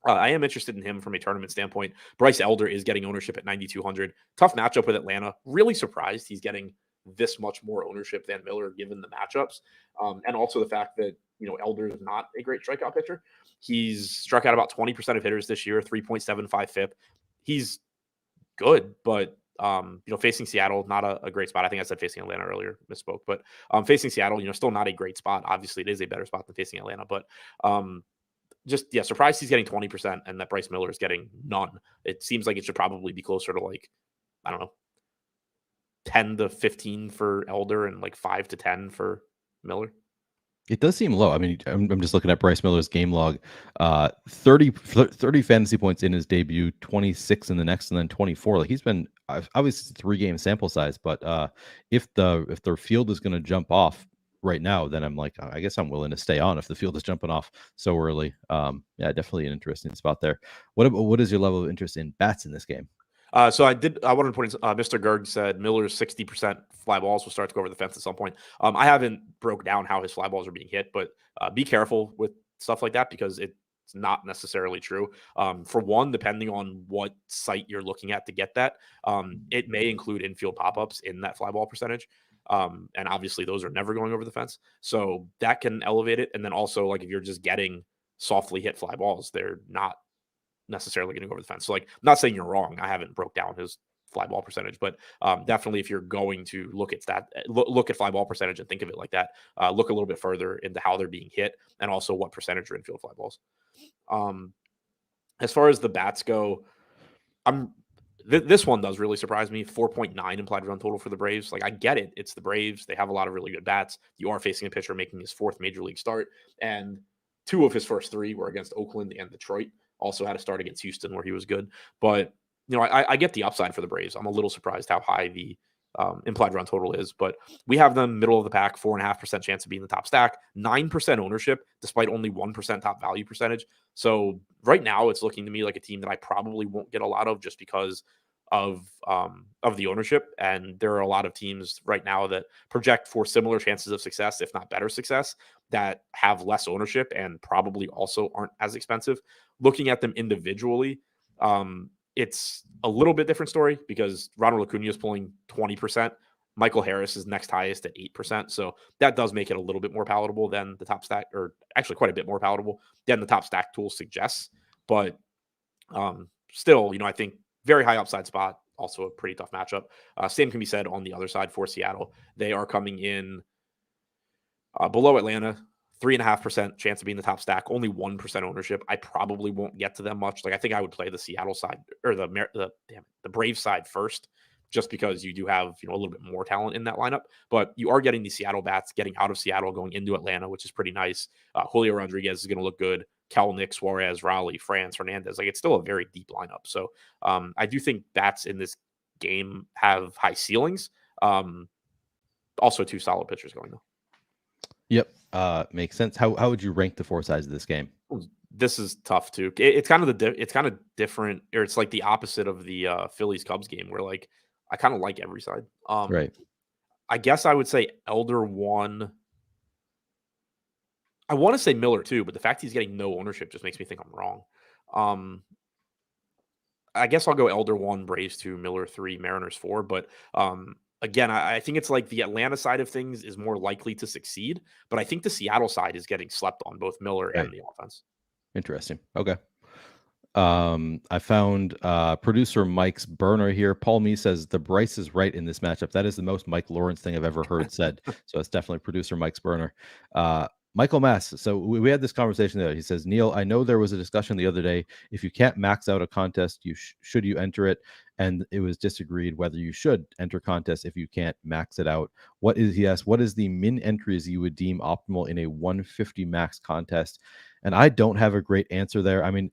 I am interested in him from a tournament standpoint. Bryce Elder is getting ownership at 9,200. Tough matchup with Atlanta. Really surprised he's getting this much more ownership than Miller given the matchups. And also the fact that, Elder is not a great strikeout pitcher. He's struck out about 20% of hitters this year, 3.75 FIP. He's good, but facing Seattle, not a great spot. I think I said facing Atlanta earlier, misspoke, but facing Seattle, still not a great spot. Obviously, it is a better spot than facing Atlanta, but surprised he's getting 20% and that Bryce Miller is getting none. It seems like it should probably be closer to, like, I don't know, 10 to 15 for Elder and like 5 to 10 for Miller. It does seem low. I mean, I'm just looking at Bryce Miller's game log. 30 fantasy points in his debut, 26 in the next, and then 24. Like, he's been obviously 3-game sample size, but if their field is going to jump off right now, then I'm like, I guess I'm willing to stay on if the field is jumping off so early. Yeah, definitely an interesting spot there. What is your level of interest in bats in this game? So I wanted to put in, Mr. Gerg said Miller's 60% fly balls will start to go over the fence at some point. I haven't broke down how his fly balls are being hit, but be careful with stuff like that because it's not necessarily true. For one, depending on what site you're looking at to get that, it may include infield pop-ups in that fly ball percentage. And obviously those are never going over the fence. So that can elevate it. And then also, like, if you're just getting softly hit fly balls, they're not necessarily going to go over the fence. So, like, I'm not saying you're wrong. I haven't broke down his fly ball percentage, but definitely if you're going to look at that, look at fly ball percentage and think of it like that, look a little bit further into how they're being hit and also what percentage are infield fly balls. As far as the bats go, this one does really surprise me. 4.9 implied run total for the Braves. Like, I get it. It's the Braves. They have a lot of really good bats. You are facing a pitcher making his 4th major league start, and 2 of his first 3 were against Oakland and Detroit. Also had a start against Houston where he was good. But, I get the upside for the Braves. I'm a little surprised how high the implied run total is, but we have them middle of the pack, 4.5% chance of being the top stack, 9% ownership, despite only 1% top value percentage. So right now it's looking to me like a team that I probably won't get a lot of just because of the ownership. And there are a lot of teams right now that project for similar chances of success, if not better success, that have less ownership and probably also aren't as expensive. Looking at them individually, it's a little bit different story because Ronald Acuna is pulling 20%. Michael Harris is next highest at 8%. So that does make it a little bit more palatable than the top stack, or actually quite a bit more palatable than the top stack tool suggests. But still, I think very high upside spot, also a pretty tough matchup. Same can be said on the other side for Seattle. They are coming in below Atlanta, 3.5% chance of being the top stack, only 1% ownership. I probably won't get to them much. Like, I think I would play the Seattle side or the Brave side first, just because you do have, a little bit more talent in that lineup, but you are getting the Seattle bats getting out of Seattle, going into Atlanta, which is pretty nice. Julio Rodriguez is going to look good. Kelenic, Suarez, Raleigh, France, Hernandez. Like, it's still a very deep lineup. So I do think bats in this game have high ceilings. Also 2 solid pitchers going though. Yep. Makes sense. How would you rank the 4 sides of this game? This is tough too. It's kind of it's kind of different, or it's like the opposite of the Phillies Cubs game, where, like, I kind of like every side. Right. I guess I would say Elder 1. I want to say Miller 2, but the fact he's getting no ownership just makes me think I'm wrong. I guess I'll go Elder 1, Braves 2, Miller 3, Mariners 4. But again, I think it's like the Atlanta side of things is more likely to succeed, but I think the Seattle side is getting slept on, both Miller Right. and the offense. Interesting. Okay. I found producer Mike's burner here. Paul Me says the Bryce is right in this matchup. That is the most Mike Lawrence thing I've ever heard said. So it's definitely producer Mike's burner. Michael Mass. So we had this conversation there. He says, Neil, I know there was a discussion the other day. If you can't max out a contest, should you enter it? And it was disagreed whether you should enter contests if you can't max it out. He asked, what is the min entries you would deem optimal in a 150 max contest? And I don't have a great answer there. I mean,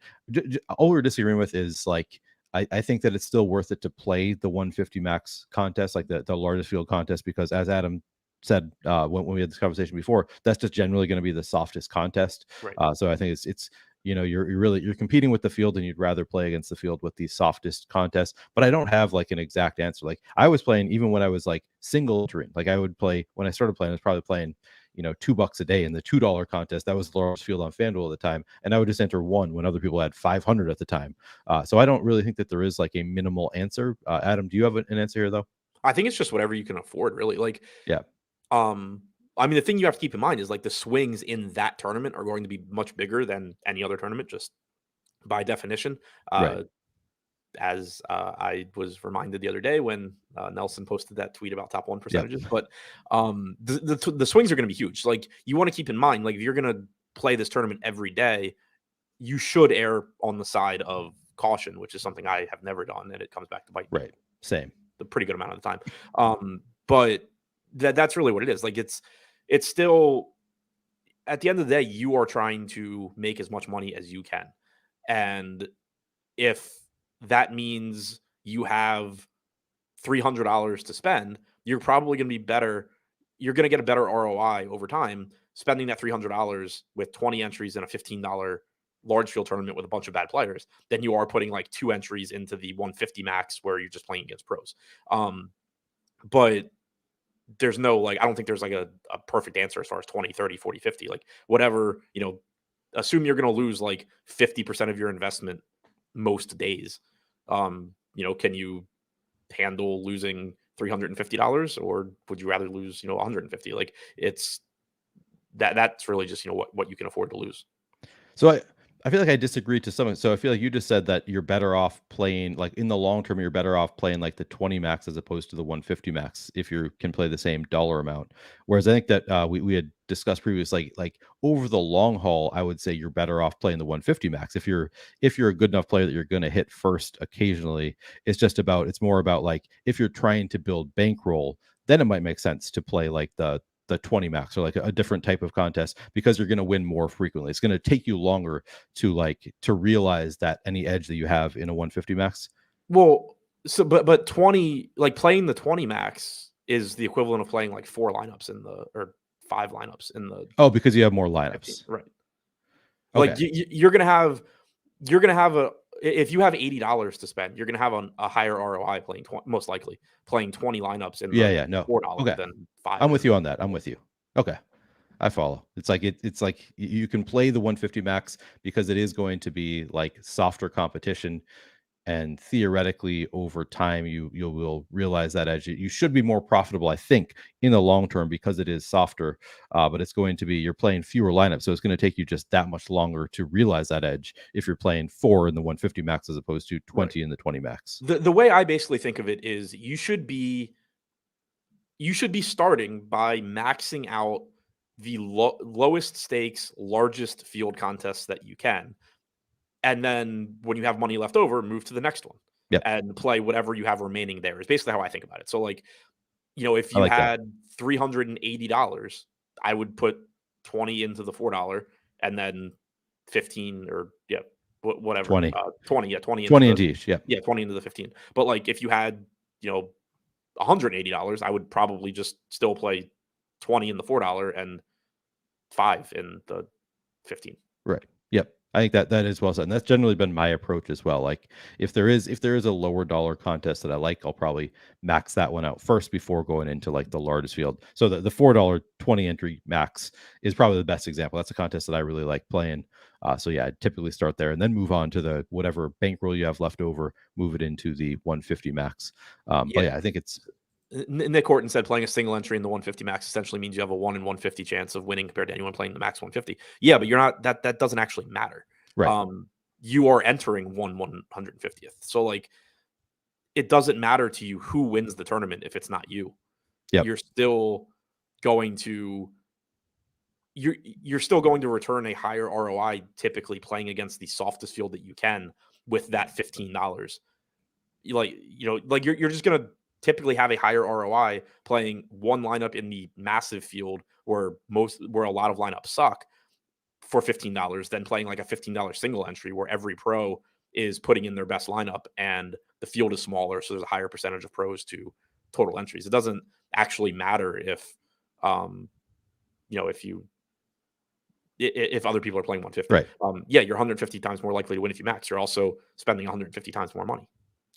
all we're disagreeing with is like, I think that it's still worth it to play the 150 max contest, like the largest field contest, because as Adam said when we had this conversation before, that's just generally going to be the softest contest. Right. So I think it's you're competing with the field, and you'd rather play against the field with the softest contest. But I don't have like an exact answer. Like I was playing even when I was like single entering. Like I would play when I started playing, I was probably playing $2 a day in the $2 contest. That was Laurel's Field on FanDuel at the time, and I would just enter one when other people had 500 at the time. So I don't really think that there is like a minimal answer. Adam, do you have an answer here though? I think it's just whatever you can afford, really. Like, Yeah. I mean, the thing you have to keep in mind is like the swings in that tournament are going to be much bigger than any other tournament, just by definition. Right. As I was reminded the other day when Nelson posted that tweet about top one percentages. Yep. But the swings are going to be huge. Like you want to keep in mind, like if you're going to play this tournament every day, you should err on the side of caution, which is something I have never done, and it comes back to bite me. Right. Same. The pretty good amount of the time. But that's really what it is. Like it's still, at the end of the day, you are trying to make as much money as you can. And if that means you have $300 to spend, you're probably going to be better. You're going to get a better ROI over time spending that $300 with 20 entries in a $15 large field tournament with a bunch of bad players than you are putting like 2 entries into the 150 max where you're just playing against pros. But there's no, like, I don't think there's like a perfect answer as far as 20, 30, 40, 50, like whatever, assume you're going to lose like 50% of your investment most days. Can you handle losing $350, or would you rather lose, $150? Like it's that's really just, what you can afford to lose. So I feel like I disagree to some. So I feel like you just said that you're better off playing, like in the long term, you're better off playing like the 20 max as opposed to the 150 max if you can play the same dollar amount. Whereas I think that we had discussed previously, like over the long haul, I would say you're better off playing the 150 max. If you're a good enough player that you're going to hit first occasionally, it's more about like if you're trying to build bankroll, then it might make sense to play like the 20 max or like a different type of contest, because you're going to win more frequently. It's going to take you longer to realize that any edge that you have in a 150 max. Well, so but 20, like playing the 20 max is the equivalent of playing like 4 lineups or 5 lineups in the. Oh, because you have more lineups, right? Okay. Like you're gonna have if you have $80 to spend, you're gonna have a higher ROI playing most likely playing 20 lineups in no $4 okay. than 5. I'm with you on that. I'm with you. Okay. I follow. It's like it's like you can play the 150 max because it is going to be like softer competition, and theoretically over time you will realize that edge. You should be more profitable, I think, in the long term because it is softer. But it's going to be, you're playing fewer lineups, so it's going to take you just that much longer to realize that edge if you're playing 4 in the 150 max as opposed to 20 in the 20 max. The way I basically think of it is you should be starting by maxing out the lowest stakes, largest field contests that you can. And then when you have money left over, move to the next one. Yep. And play whatever you have remaining there is basically how I think about it. So like, if you had $380, I would put 20 into the $4 and then 15 or whatever. 20. 20 into each. Yeah. Yeah, 20 into the 15. But like if you had, $180, I would probably just still play 20 in the $4 and 5 in the 15. Right. Yep. I think that is well said. And that's generally been my approach as well. Like if there is a lower dollar contest that I like, I'll probably max that one out first before going into like the largest field. So the $4 20 entry max is probably the best example. That's a contest that I really like playing. So yeah, I'd typically start there and then move on to the whatever bankroll you have left over, move it into the 150 max. But yeah, I think it's Nick Horton said playing a single entry in the 150 max essentially means you have a 1 in 150 chance of winning compared to anyone playing the max 150. Yeah, but you're not that doesn't actually matter. Right. You are entering 1/150th. So like it doesn't matter to you who wins the tournament if it's not you. Yep. You're still going to you're still going to return a higher ROI typically playing against the softest field that you can with that $15. You're just going to typically have a higher ROI playing one lineup in the massive field where a lot of lineups suck for $15 than playing like a $15 single entry where every pro is putting in their best lineup and the field is smaller, so there's a higher percentage of pros to total entries. It doesn't actually matter if if other people are playing 150. Right. You're 150 times more likely to win if you max. You're also spending 150 times more money.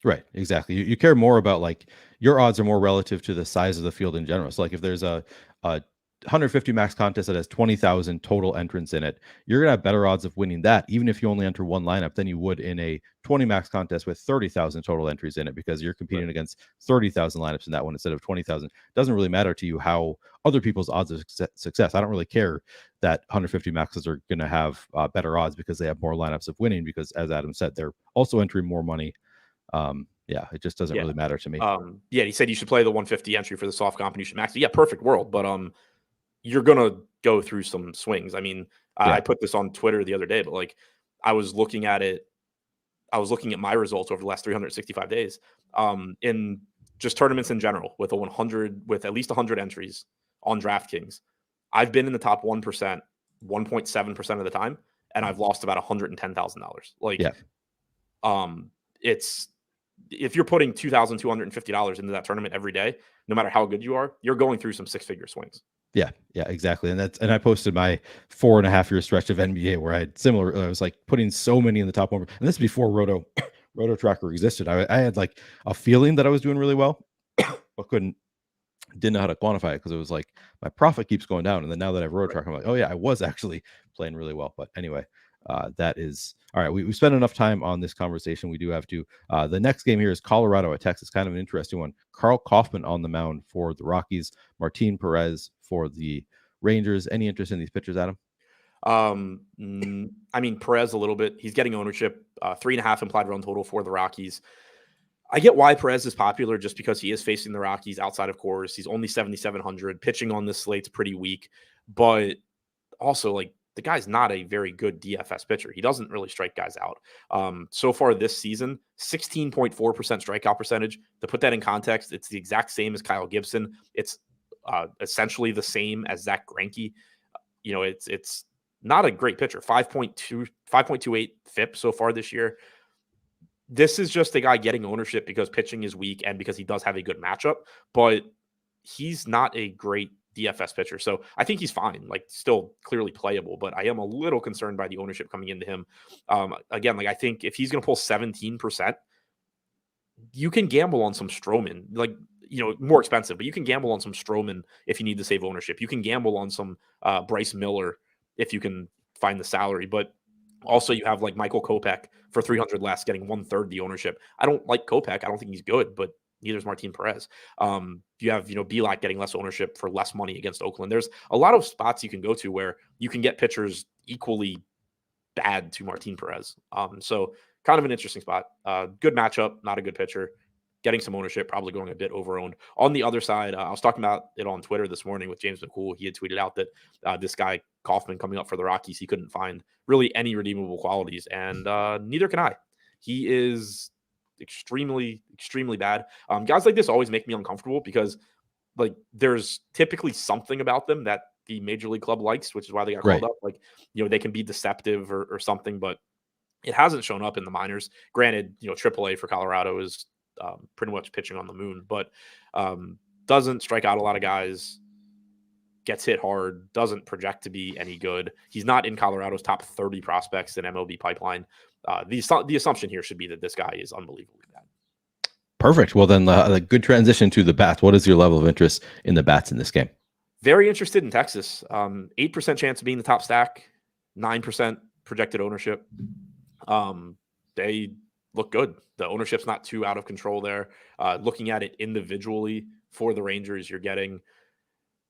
Right, exactly. You care more about like your odds are more relative to the size of the field in general. So like if there's a 150 max contest that has 20,000 total entrants in it, you're gonna have better odds of winning that, even if you only enter one lineup, than you would in a 20 max contest with 30,000 total entries in it, because you're competing against 30,000 lineups in that one instead of 20,000. Doesn't really matter to you how other people's odds of success. I don't really care that 150 maxes are going to have better odds because they have more lineups of winning, because as Adam said, they're also entering more money. It just doesn't really matter to me. He said you should play the 150 entry for the soft comp and you should max it. Yeah, perfect world, but you're gonna go through some swings. I mean, I put this on Twitter the other day, but like I was looking at my results over the last 365 days in just tournaments in general with at least 100 entries on DraftKings. I've been in the top 1%, 1.7% of the time, and I've lost about $110,000. It's if you're putting $2,250 into that tournament every day, no matter how good you are, you're going through some six-figure swings. Yeah, exactly. And I posted my 4.5-year stretch of NBA where I had similar. I was like putting so many in the top 1%, and this is before Roto Tracker existed. I had like a feeling that I was doing really well, but didn't know how to quantify it because it was like my profit keeps going down. And then now that I've Roto Tracker, I'm like, oh yeah, I was actually playing really well. But anyway, that is all right. We spent enough time on this conversation. We do have to. The next game here is Colorado at Texas. Kind of an interesting one. Carl Kaufman on the mound for the Rockies. Martin Perez for the Rangers. Any interest in these pitchers, Adam? I mean, Perez a little bit. He's getting ownership, 3.5 implied run total for the Rockies. I get why Perez is popular just because he is facing the Rockies outside of course. He's only 7,700. Pitching on this slate's pretty weak, but also like the guy's not a very good DFS pitcher. He doesn't really strike guys out. So far this season, 16.4% strikeout percentage. To put that in context, it's the exact same as Kyle Gibson. It's essentially the same as Zach Greinke. It's not a great pitcher. 5.28 FIP so far this year. This is just a guy getting ownership because pitching is weak and because he does have a good matchup, but he's not a great DFS pitcher. So I think he's fine, like still clearly playable, but I am a little concerned by the ownership coming into him. Again, like I think if he's going to pull 17%, you can gamble on some Stroman, more expensive, but you can gamble on some Stroman if you need to save ownership. You can gamble on some Bryce Miller if you can find the salary, but also you have like Michael Kopech for 300 less getting 1/3 the ownership. I don't like Kopech. I don't think he's good, but neither is Martin Perez. You have, Bielak getting less ownership for less money against Oakland. There's a lot of spots you can go to where you can get pitchers equally bad to Martin Perez. So kind of an interesting spot. Good matchup, not a good pitcher. Getting some ownership, probably going a bit over-owned. On the other side, I was talking about it on Twitter this morning with James McCool. He had tweeted out that this guy, Kaufman, coming up for the Rockies, he couldn't find really any redeemable qualities, and neither can I. He is extremely, extremely bad. Guys like this always make me uncomfortable because like there's typically something about them that the major league club likes, which is why they got called up. Like, they can be deceptive or something, but it hasn't shown up in the minors. Granted, AAA for Colorado is pretty much pitching on the moon, but doesn't strike out a lot of guys, gets hit hard, doesn't project to be any good. He's not in Colorado's top 30 prospects in MLB pipeline. The assumption here should be that this guy is unbelievably bad. Perfect. Well, then a good transition to the bats. What is your level of interest in the bats in this game? Very interested in Texas. 8% chance of being the top stack, 9% projected ownership. They look good. The ownership's not too out of control there. Looking at it individually, for the Rangers. You're getting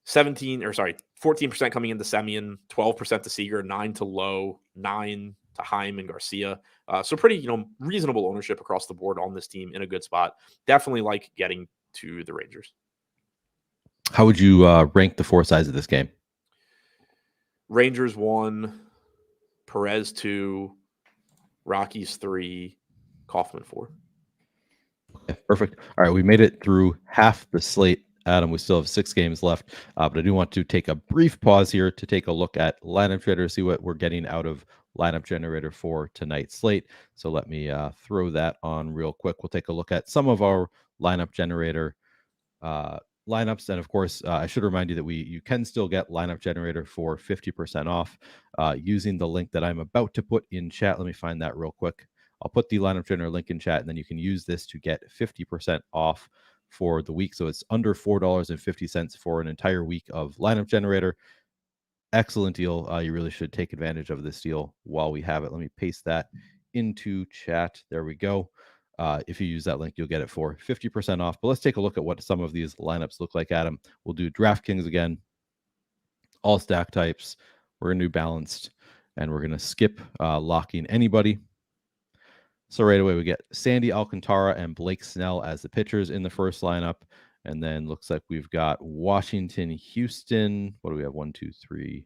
14% coming into Semien, 12% to Seager, 9 to Lowe, 9 to Heim and Garcia. So pretty, reasonable ownership across the board on this team in a good spot. Definitely like getting to the Rangers. How would you rank the four sides of this game? Rangers 1, Perez 2, Rockies 3, Kaufman 4. Okay, perfect. All right, we made it through half the slate. Adam, we still have 6 games left, but I do want to take a brief pause here to take a look at lineup generator, see what we're getting out of lineup generator for tonight's slate. So let me throw that on real quick. We'll take a look at some of our lineup generator lineups, and of course, I should remind you that you can still get lineup generator for 50% off using the link that I'm about to put in chat. Let me find that real quick. I'll put the lineup generator link in chat, and then you can use this to get 50% off for the week. So it's under $4.50 for an entire week of lineup generator. Excellent deal. You really should take advantage of this deal while we have it. Let me paste that into chat. There we go. If you use that link, you'll get it for 50% off. But let's take a look at what some of these lineups look like, Adam. We'll do DraftKings again, all stack types. We're going to do balanced, and we're going to skip locking anybody. So right away, we get Sandy Alcantara and Blake Snell as the pitchers in the first lineup. And then looks like we've got Washington, Houston. What do we have? 1, 2, 3,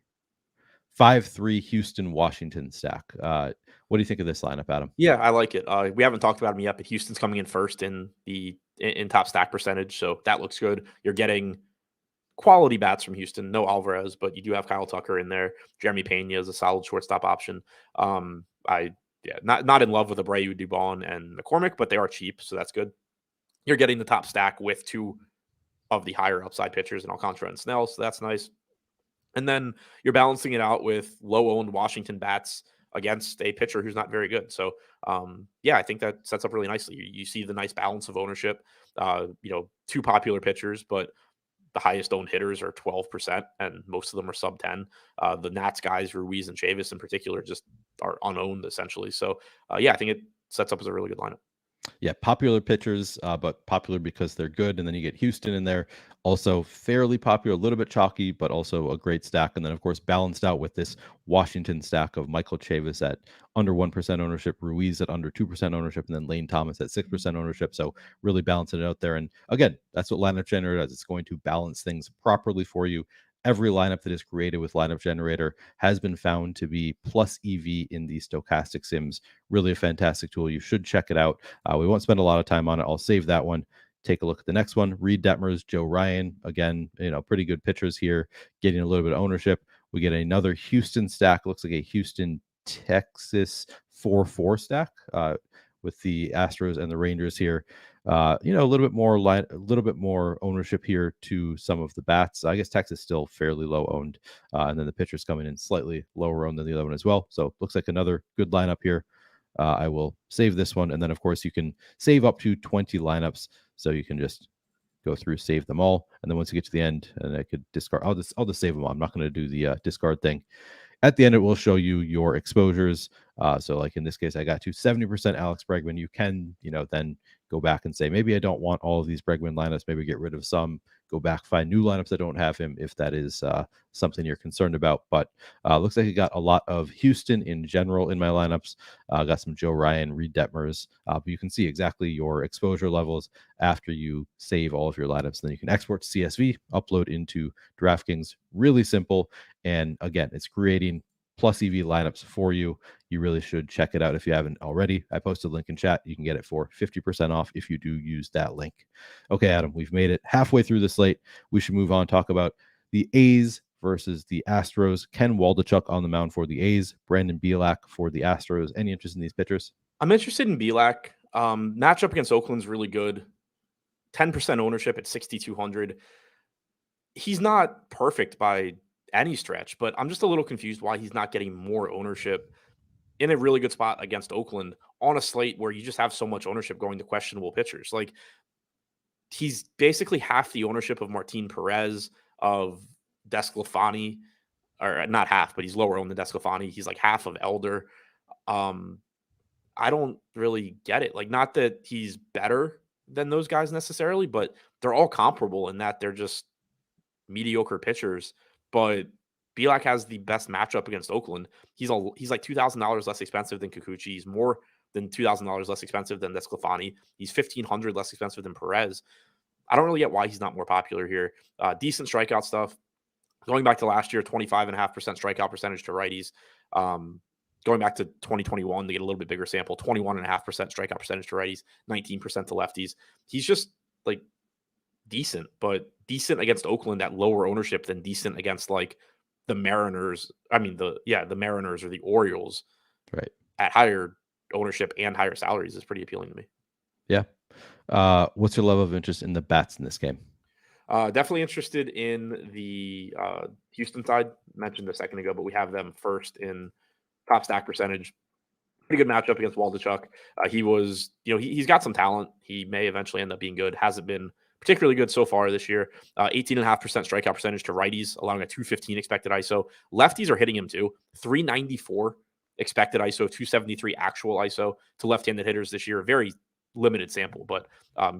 5-3 Houston, Washington stack. What do you think of this lineup, Adam? Yeah, I like it. We haven't talked about him yet, but Houston's coming in first in top stack percentage. So that looks good. You're getting quality bats from Houston. No Alvarez, but you do have Kyle Tucker in there. Jeremy Pena is a solid shortstop option. Not in love with Abreu, Dubon, and McCormick, but they are cheap, so that's good. You're getting the top stack with 2 of the higher upside pitchers in Alcantara and Snell, so that's nice. And then you're balancing it out with low-owned Washington bats against a pitcher who's not very good. So, I think that sets up really nicely. You see the nice balance of ownership. 2 popular pitchers, but the highest owned hitters are 12%, and most of them are sub 10. The Nats guys, Ruiz and Chavis in particular, just are unowned essentially. So, I think it sets up as a really good lineup. Yeah, popular pitchers, but popular because they're good. And then you get Houston in there, also fairly popular, a little bit chalky, but also a great stack. And then, of course, balanced out with this Washington stack of Michael Chavis at under 1% ownership, Ruiz at under 2% ownership, and then Lane Thomas at 6% ownership. So really balancing it out there. And again, that's what lineup generator does. It's going to balance things properly for you. Every lineup that is created with lineup generator has been found to be plus EV in the stochastic sims. Really a fantastic tool. You should check it out. We won't spend a lot of time on it. I'll save that one. Take a look at the next one. Reed Detmers, Joe Ryan. Again, pretty good pitchers here, getting a little bit of ownership. We get another Houston stack. Looks like a Houston, Texas 4-4 stack with the Astros and the Rangers here. A little bit more ownership here to some of the bats. I guess Texas still fairly low owned, and then the pitchers coming in slightly lower owned than the other one as well. So looks like another good lineup here. I will save this one, and then of course you can save up to 20 lineups, so you can just go through, save them all, and then once you get to the end, and I could discard. I'll just save them all. I'm not going to do the discard thing. At the end, it will show you your exposures. So like in this case, I got to 70% Alex Bregman. You can, then go back and say, maybe I don't want all of these Bregman lineups, maybe get rid of some, go back, find new lineups that don't have him if that is something you're concerned about. But looks like I got a lot of Houston in general in my lineups. Got some Joe Ryan, Reed Detmers. But you can see exactly your exposure levels after you save all of your lineups. Then you can export to CSV, upload into DraftKings. Really simple. And again, it's creating plus EV lineups for you. You really should check it out if you haven't already. I posted a link in chat. You can get it for 50% off if you do use that link. Okay, Adam, we've made it halfway through the slate. We should move on, talk about the A's versus the Astros. Ken Waldichuk on the mound for the A's, Brandon Bielak for the Astros. Any interest in these pitchers? I'm interested in Bielak. Matchup against Oakland's really good. 10% ownership at 6,200. He's not perfect by any stretch, but I'm just a little confused why he's not getting more ownership in a really good spot against Oakland on a slate where you just have so much ownership going to questionable pitchers. Like, he's basically half the ownership of Martin Perez, of Desclafani, or not half, but he's lower owned than Desclafani. He's like half of Elder. I don't really get it. Like, not that he's better than those guys necessarily, but they're all comparable in that they're just mediocre pitchers, but Bielak has the best matchup against Oakland. He's like $2,000 less expensive than Kikuchi. He's more than $2,000 less expensive than Desclafani. He's $1,500 less expensive than Perez. I don't really get why he's not more popular here. Decent strikeout stuff. Going back to last year, 25.5% strikeout percentage to righties. Going back to 2021 to get a little bit bigger sample, 21.5% strikeout percentage to righties, 19% to lefties. He's just like decent, but decent against Oakland at lower ownership than decent against like the Mariners. I mean, the Mariners or the Orioles, right, at higher ownership and higher salaries is pretty appealing to me. Yeah. What's your level of interest in the bats in this game? Definitely interested in the Houston side. Mentioned a second ago, but we have them first in top stack percentage. Pretty good matchup against Waldichuk. He was, he's got some talent. He may eventually end up being good. Hasn't been particularly good so far this year. 18.5% strikeout percentage to righties, allowing a 215 expected ISO. Lefties are hitting him too. 394 expected ISO, 273 actual ISO to left-handed hitters this year. Very limited sample, but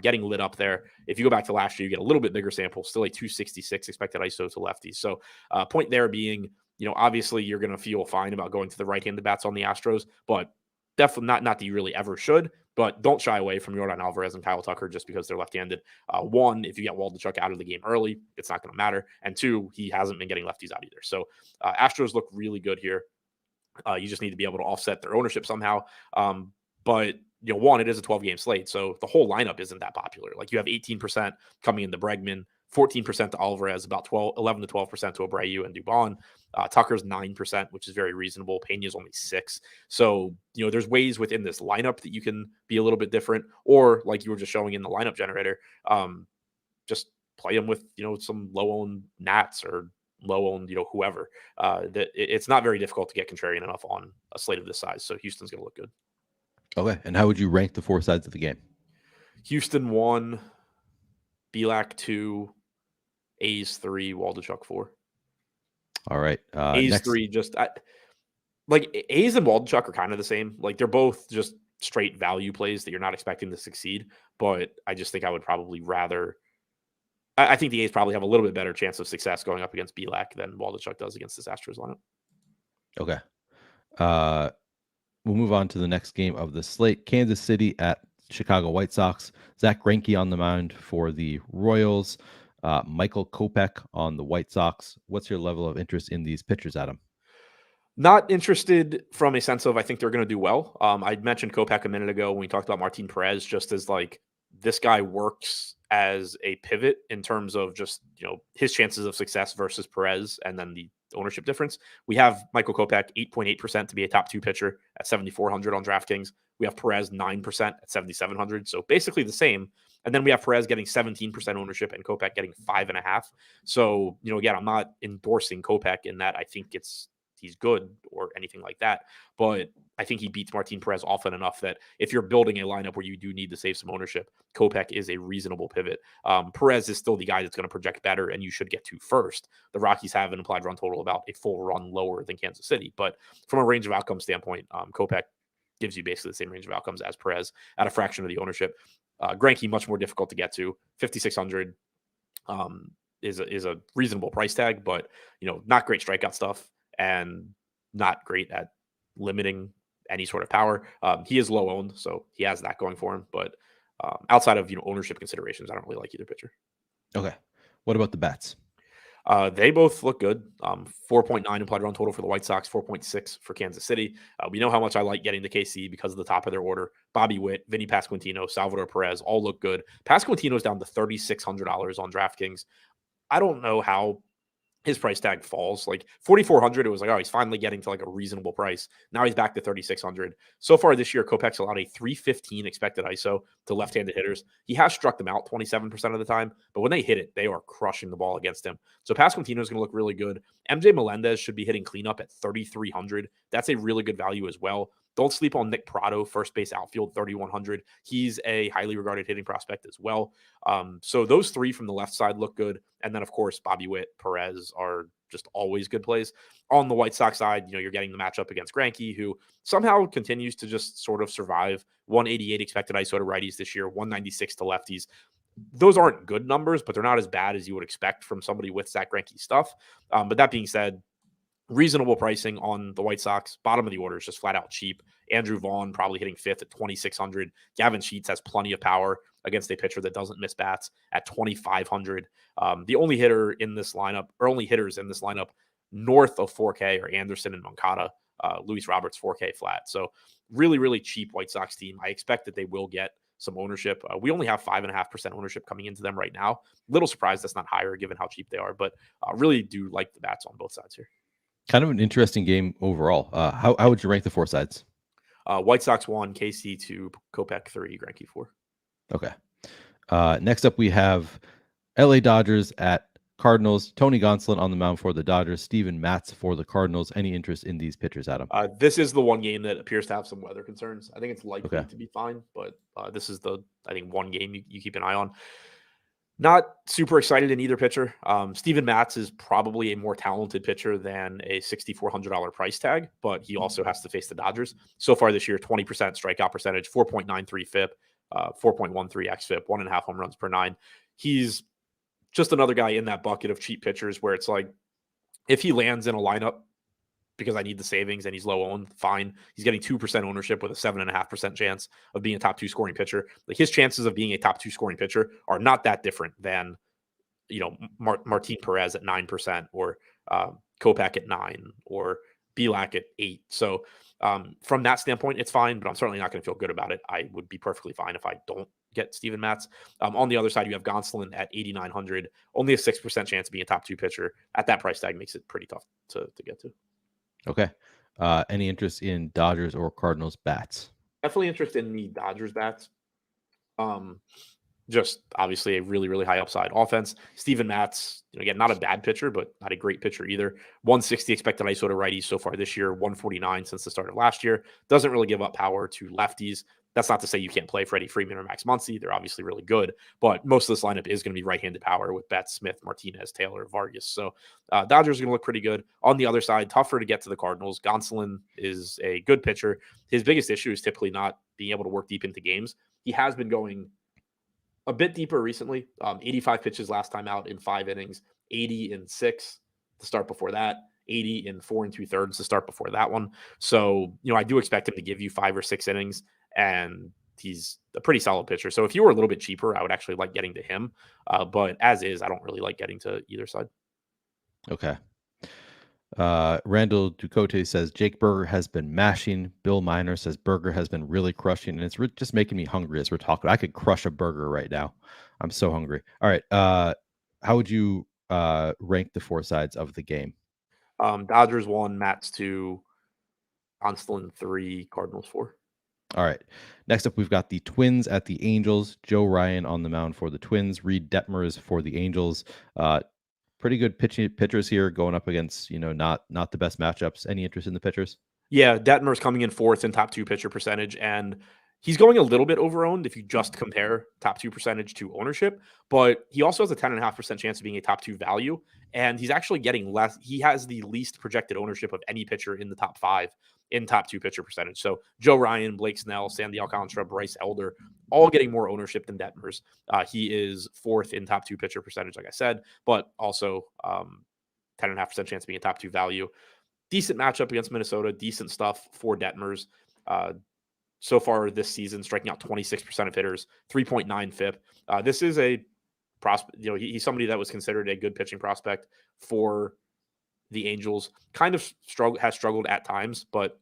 getting lit up there. If you go back to last year, you get a little bit bigger sample, still a 266 expected ISO to lefties. So point there being, obviously you're going to feel fine about going to the right-handed bats on the Astros, but definitely not that you really ever should, but don't shy away from Yordan Alvarez and Kyle Tucker just because they're left-handed. One, if you get Waldichuk out of the game early, it's not going to matter. And two, he hasn't been getting lefties out either. So Astros look really good here. You just need to be able to offset their ownership somehow. But one, it is a 12-game slate, so the whole lineup isn't that popular. Like you have 18% coming into Bregman, 14% to Alvarez, about 11 to 12% to Abreu and Dubon. Tucker's 9%, which is very reasonable. Pena's only 6%. So, there's ways within this lineup that you can be a little bit different, or like you were just showing in the lineup generator, just play them with, some low-owned Nats or low-owned, whoever. It's not very difficult to get contrarian enough on a slate of this size. So Houston's going to look good. Okay. And how would you rank the four sides of the game? Houston 1, Bielak 2, A's 3, Waldichuk 4. All right. A's next. 3, just like A's and Waldichuk are kind of the same. Like they're both just straight value plays that you're not expecting to succeed. But I just think I would probably rather. I think the A's probably have a little bit better chance of success going up against Bielak than Waldichuk does against this Astros lineup. Okay. We'll move on to the next game of the slate. Kansas City at Chicago White Sox. Zach Greinke on the mound for the Royals. Michael Kopech on the White Sox. What's your level of interest in these pitchers, Adam? Not interested from a sense of I think they're going to do well. I mentioned Kopech a minute ago when we talked about Martin Perez, just as like this guy works as a pivot in terms of just, his chances of success versus Perez and then the ownership difference. We have Michael Kopech 8.8% to be a top 2 pitcher at 7,400 on DraftKings. We have Perez 9% at 7,700. So basically the same. And then we have Perez getting 17% ownership and Kopech getting 5.5%. So, again, I'm not endorsing Kopech in that I think he's good or anything like that. But I think he beats Martin Perez often enough that if you're building a lineup where you do need to save some ownership, Kopech is a reasonable pivot. Perez is still the guy that's going to project better and you should get to first. The Rockies have an implied run total about a full run lower than Kansas City. But from a range of outcomes standpoint, Kopech gives you basically the same range of outcomes as Perez at a fraction of the ownership. Greinke, much more difficult to get to. 5,600 is a reasonable price tag, but not great strikeout stuff and not great at limiting any sort of power. He is low owned, so he has that going for him. But outside of ownership considerations, I don't really like either pitcher. Okay. What about the bats? They both look good. 4.9 implied run total for the White Sox, 4.6 for Kansas City. We know how much I like getting to KC because of the top of their order. Bobby Witt, Vinny Pasquantino, Salvador Perez all look good. Pasquantino's down to $3,600 on DraftKings. I don't know how his price tag falls. Like 4,400, it was like, oh, he's finally getting to like a reasonable price. Now he's back to 3,600. So far this year, Kopech's allowed a 315 expected ISO to left-handed hitters. He has struck them out 27% of the time, but when they hit it, they are crushing the ball against him. So Pasquantino is going to look really good. MJ Melendez should be hitting cleanup at 3,300. That's a really good value as well. Don't sleep on Nick Prado, first base outfield, 3,100. He's a highly regarded hitting prospect as well. So those three from the left side look good. And then, of course, Bobby Witt, Perez are just always good plays. On the White Sox side, you're getting the matchup against Greinke, who somehow continues to just sort of survive. 188 expected ISO to righties this year, 196 to lefties. those aren't good numbers, but they're not as bad as you would expect from somebody with Zach Greinke stuff. But that being said, reasonable pricing on the White Sox. Bottom of the order is just flat out cheap. Andrew Vaughn probably hitting fifth at 2,600. Gavin Sheets has plenty of power against a pitcher that doesn't miss bats at 2,500. The only hitter in this lineup, or only hitters in this lineup north of 4K are Anderson and Moncada. Luis Roberts 4K flat. So really, really cheap White Sox team. I expect that they will get some ownership. We only have 5.5% ownership coming into them right now. Little surprised that's not higher given how cheap they are, but really do like the bats on both sides here. Kind of an interesting game overall. How would you rank the four sides? White Sox 1, KC 2, Kopech 3, Greinke 4. Okay. Next up, we have LA Dodgers at Cardinals. Tony Gonsolin on the mound for the Dodgers. Steven Matz for the Cardinals. Any interest in these pitchers, Adam? This is the one game that appears to have some weather concerns. I think it's likely to be fine, but this is I think one game you keep an eye on. Not super excited in either pitcher. Steven Matz is probably a more talented pitcher than a $6,400 price tag, but he also has to face the Dodgers. So far this year, 20% strikeout percentage, 4.93 FIP, 4.13 xFIP, 1.5 home runs per 9. He's just another guy in that bucket of cheap pitchers where it's like, if he lands in a lineup because I need the savings and he's low owned, fine. He's getting 2% ownership with a 7.5% chance of being a top 2 scoring pitcher. Like, his chances of being a top 2 scoring pitcher are not that different than, Martin Perez at 9% or Kopech at 9 or Bielak at 8. So from that standpoint, it's fine, but I'm certainly not going to feel good about it. I would be perfectly fine if I don't get Steven Matz. On the other side, you have Gonsolin at 8,900, only a 6% chance of being a top 2 pitcher. At that price tag makes it pretty tough to get to. Okay. Any interest in Dodgers or Cardinals bats? Definitely interested in the Dodgers bats. Just obviously a really, really high upside offense. Steven Matz, again, not a bad pitcher, but not a great pitcher either. 160 expected ISO to righties so far this year, 149 since the start of last year. Doesn't really give up power to lefties. That's not to say you can't play Freddie Freeman or Max Muncy. They're obviously really good, but most of this lineup is going to be right-handed power with Betts, Smith, Martinez, Taylor, Vargas. So Dodgers are going to look pretty good. On the other side, tougher to get to the Cardinals. Gonsolin is a good pitcher. His biggest issue is typically not being able to work deep into games. He has been going a bit deeper recently. 85 pitches last time out in 5 innings, 80 in 6 to start before that, 80 in 4 2/3 to start before that one. So, I do expect him to give you 5 or 6 innings, and he's a pretty solid pitcher. So if you were a little bit cheaper, I would actually like getting to him. But as is, I don't really like getting to either side. Okay. Randall Ducote says Jake Berger has been mashing. Bill Miner says Berger has been really crushing, and it's just making me hungry as we're talking. I could crush a burger right now. I'm so hungry. All right. How would you rank the 4 sides of the game? Dodgers 1, Mats 2, Gonsolin 3, Cardinals 4. All right. Next up, we've got the Twins at the Angels. Joe Ryan on the mound for the Twins. Reed Detmers for the Angels. Pretty good pitchers here going up against, not the best matchups. Any interest in the pitchers? Yeah, Detmer's coming in 4th in top 2 pitcher percentage, and he's going a little bit over-owned if you just compare top 2 percentage to ownership, but he also has a 10.5% chance of being a top 2 value, and he's actually getting less. He has the least projected ownership of any pitcher in the top 5 in top 2 pitcher percentage. So Joe Ryan, Blake Snell, Sandy Alcantara, Bryce Elder, all getting more ownership than Detmers. He is 4th in top 2 pitcher percentage, like I said, but also 10.5% chance of being a top 2 value. Decent matchup against Minnesota, decent stuff for Detmers. So far this season, striking out 26% of hitters, 3.9 FIP. This is a prospect. He's somebody that was considered a good pitching prospect for the Angels. Kind of has struggled at times, but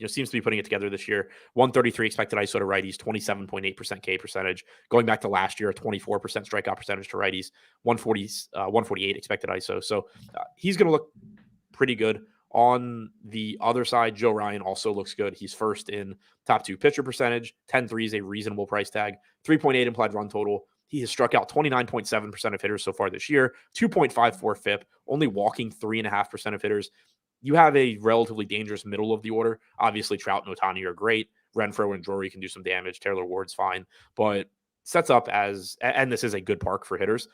seems to be putting it together this year. 133 expected ISO to righties, 27.8% K percentage. Going back to last year, a 24% strikeout percentage to righties, 148 expected ISO. So he's going to look pretty good. On the other side, Joe Ryan also looks good. He's 1st in top 2 pitcher percentage. 10-3 is a reasonable price tag. 3.8 implied run total. He has struck out 29.7% of hitters so far this year. 2.54 FIP. Only walking 3.5% of hitters. You have a relatively dangerous middle of the order. Obviously, Trout and Ohtani are great. Renfroe and Drury can do some damage. Taylor Ward's fine. But sets up as, and this is a good park for hitters.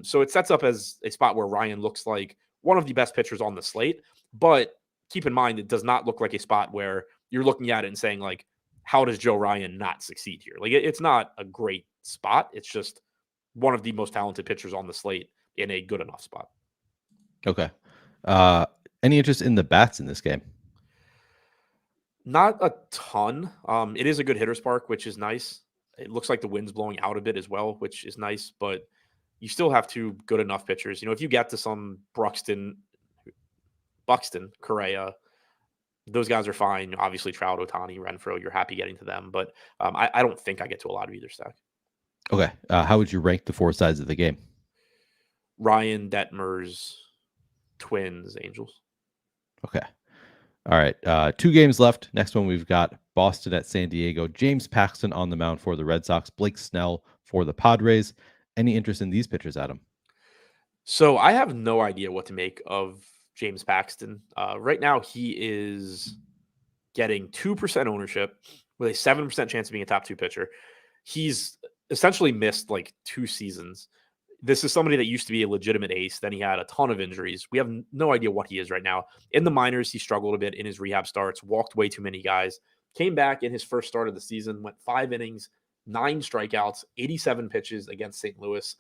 So it sets up as a spot where Ryan looks like one of the best pitchers on the slate. But keep in mind, it does not look like a spot where you're looking at it and saying, like, how does Joe Ryan not succeed here? Like it's not a great spot. It's just one of the most talented pitchers on the slate in a good enough spot. Okay. Any interest in the bats in this game? Not a ton. It is a good hitter's park, which is nice. It looks like the wind's blowing out a bit as well, which is nice, but you still have two good enough pitchers. If you get to some Buxton, Correa, those guys are fine. Obviously, Trout, Ohtani, Renfroe, you're happy getting to them, but I don't think I get to a lot of either stack. Okay. How would you rank the four sides of the game? Ryan, Detmers, Twins, Angels. Okay. All right. 2 games left. Next one, we've got Boston at San Diego. James Paxton on the mound for the Red Sox. Blake Snell for the Padres. Any interest in these pitchers, Adam? So I have no idea what to make of James Paxton. Right now, he is getting 2% ownership with a 7% chance of being a top 2 pitcher. He's essentially missed like 2 seasons. This is somebody that used to be a legitimate ace. Then he had a ton of injuries. We have no idea what he is right now. In the minors, he struggled a bit in his rehab starts, walked way too many guys, came back in his first start of the season, went 5 innings, 9 strikeouts, 87 pitches against St. Louis.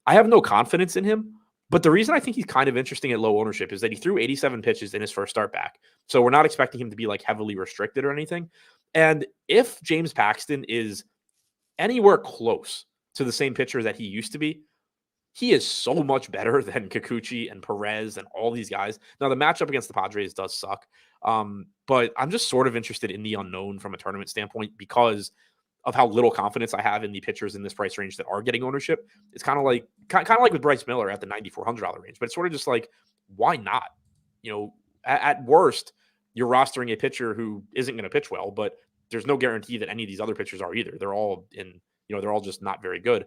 I have no confidence in him, but the reason I think he's kind of interesting at low ownership is that he threw 87 pitches in his first start back. So we're not expecting him to be like heavily restricted or anything. And if James Paxton is anywhere close to the same pitcher that he used to be, he is so much better than Kikuchi and Perez and all these guys. Now, the matchup against the Padres does suck, but I'm just sort of interested in the unknown from a tournament standpoint because of how little confidence I have in the pitchers in this price range that are getting ownership. It's kind of like with Bryce Miller at the $9,400 range, but it's sort of just like, why not? At worst, you're rostering a pitcher who isn't going to pitch well, but there's no guarantee that any of these other pitchers are either. They're all they're all just not very good.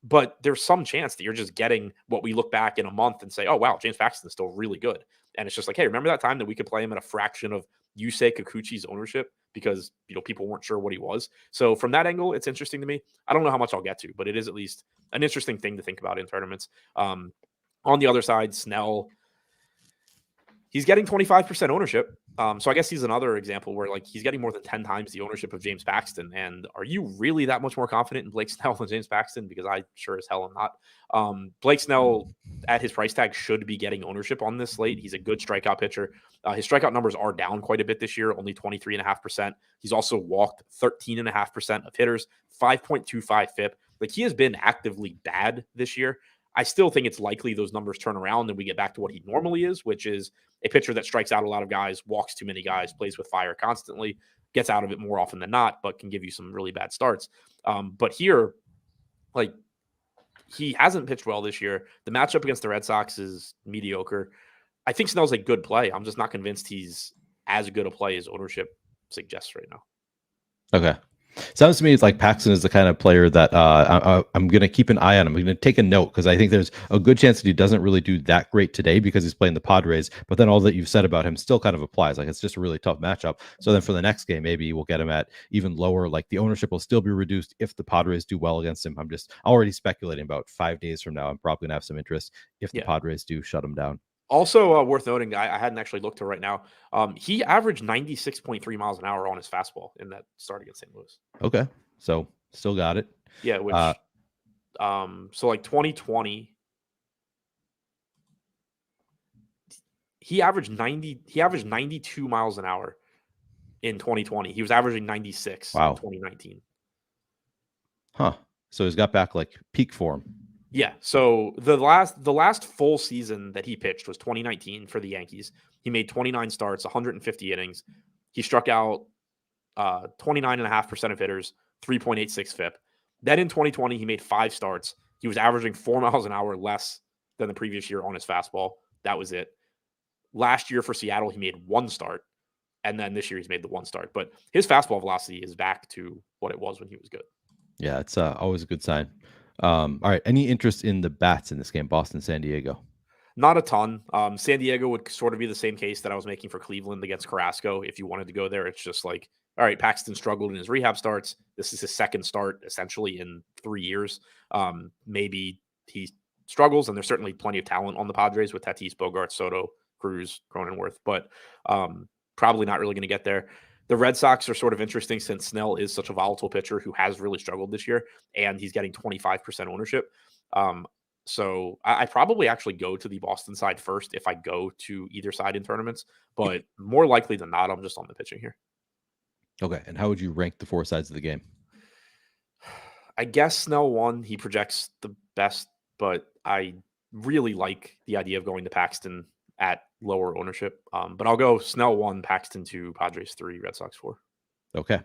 But there's some chance that you're just getting what we look back in a month and say, oh, wow, James Paxton's still really good. And it's just like, hey, remember that time that we could play him at a fraction of Yusei Kikuchi's ownership because, people weren't sure what he was. So from that angle, it's interesting to me. I don't know how much I'll get to, but it is at least an interesting thing to think about in tournaments. On the other side, Snell, he's getting 25% ownership. So I guess he's another example where he's getting more than 10 times the ownership of James Paxton. And are you really that much more confident in Blake Snell than James Paxton? Because I sure as hell am not. Blake Snell at his price tag should be getting ownership on this slate. He's a good strikeout pitcher. His strikeout numbers are down quite a bit this year, only 23.5%. He's also walked 13.5% of hitters, 5.25 FIP. He has been actively bad this year. I still think it's likely those numbers turn around and we get back to what he normally is, which is a pitcher that strikes out a lot of guys, walks too many guys, plays with fire constantly, gets out of it more often than not, but can give you some really bad starts. But here, he hasn't pitched well this year. The matchup against the Red Sox is mediocre. I think Snell's a good play. I'm just not convinced he's as good a play as ownership suggests right now. Okay. Sounds to me it's like Paxton is the kind of player that I'm going to keep an eye on. I'm going to take a note because I think there's a good chance that he doesn't really do that great today because he's playing the Padres. But then all that you've said about him still kind of applies. It's just a really tough matchup. So then for the next game, maybe we'll get him at even lower. The ownership will still be reduced if the Padres do well against him. I'm just already speculating about 5 days from now. I'm probably going to have some interest if the Padres do shut him down. Also worth noting, I hadn't actually looked to right now. He averaged 96.3 miles an hour on his fastball in that start against St. Louis. Okay, so still got it. Yeah, which 2020, he averaged 92 miles an hour in 2020. He was averaging 96 in 2019. Huh. So he's got back peak form. Yeah. So the last full season that he pitched was 2019 for the Yankees. He made 29 starts, 150 innings. He struck out 29.5% of hitters, 3.86 FIP. Then in 2020, he made 5 starts. He was averaging 4 miles an hour less than the previous year on his fastball. That was it. Last year for Seattle, he made 1 start. And then this year he's made the 1 start. But his fastball velocity is back to what it was when he was good. Yeah, it's always a good sign. All right. Any interest in the bats in this game, Boston, San Diego? Not a ton. San Diego would sort of be the same case that I was making for Cleveland against Carrasco. If you wanted to go there, it's just all right, Paxton struggled in his rehab starts. This is his second start essentially in 3 years. Maybe he struggles, and there's certainly plenty of talent on the Padres with Tatis, Bogarts, Soto, Cruz, Cronenworth, but probably not really going to get there. The Red Sox are sort of interesting since Snell is such a volatile pitcher who has really struggled this year, and he's getting 25% ownership. So I probably actually go to the Boston side first if I go to either side in tournaments, but more likely than not, I'm just on the pitching here. Okay. And how would you rank the four sides of the game? I guess Snell 1, he projects the best, but I really like the idea of going to Paxton at lower ownership. But I'll go Snell 1, Paxton 2, Padres 3, Red Sox 4. Okay.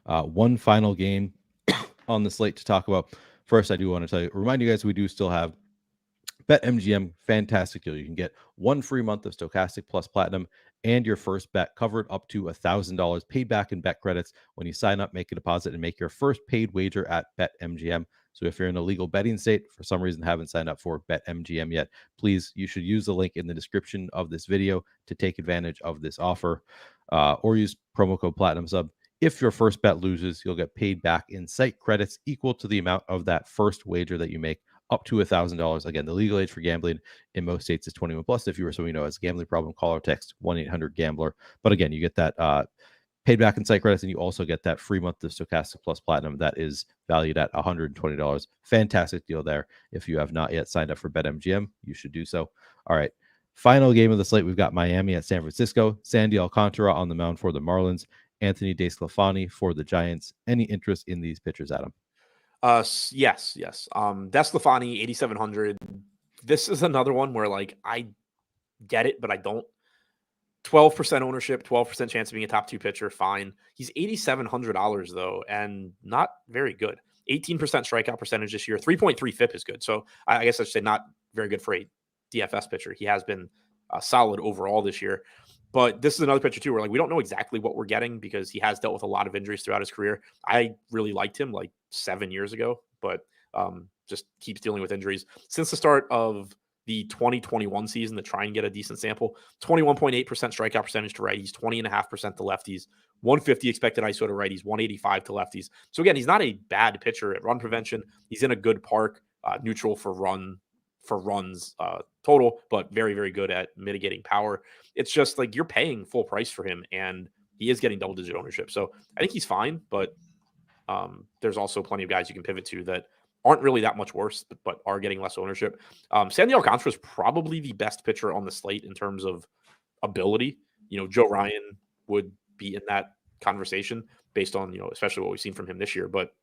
One final game on the slate to talk about. First, I do want to remind you guys, we do still have BetMGM, fantastic deal. You can get 1 free month of Stochastic Plus Platinum and your first bet covered up to $1,000 paid back in bet credits when you sign up, make a deposit, and make your first paid wager at BetMGM. So if you're in a legal betting state, for some reason haven't signed up for BetMGM yet, please, you should use the link in the description of this video to take advantage of this offer, or use promo code Platinum Sub. If your first bet loses, you'll get paid back in site credits equal to the amount of that first wager that you make, up to $1,000. Again, the legal age for gambling in most states is 21 plus. If you or someone you know has a gambling problem, call or text 1-800-GAMBLER. But again, you get that paid back in site credits, and you also get that free month of Stochastic Plus Platinum that is valued at $120. Fantastic deal there. If you have not yet signed up for BetMGM, you should do so. All right. Final game of the slate, we've got Miami at San Francisco. Sandy Alcantara on the mound for the Marlins. Anthony DeSclafani for the Giants. Any interest in these pitchers, Adam? Yes. DeSclafani 8,700. This is another one where like I get it, but I don't. 12% ownership, 12% chance of being a top 2 pitcher. Fine. He's $8,700 though, and not very good. 18% strikeout percentage this year. 3.3 FIP is good. So I guess I should say not very good for a DFS pitcher. He has been solid overall this year. But this is another pitcher too, where like we don't know exactly what we're getting because he has dealt with a lot of injuries throughout his career. I really liked him like 7 years ago, but just keeps dealing with injuries since the start of the 2021 season to try and get a decent sample. 21.8% strikeout percentage to righties, 20.5% to lefties, 150 expected ISO to righties, 185 to lefties. So again, he's not a bad pitcher at run prevention. He's in a good park, neutral for runs total, but very, very good at mitigating power. It's just like you're paying full price for him, and he is getting double-digit ownership. So I think he's fine, but there's also plenty of guys you can pivot to that aren't really that much worse, but are getting less ownership. Sandy Alcantara is probably the best pitcher on the slate in terms of ability. Joe Ryan would be in that conversation based on, especially what we've seen from him this year. But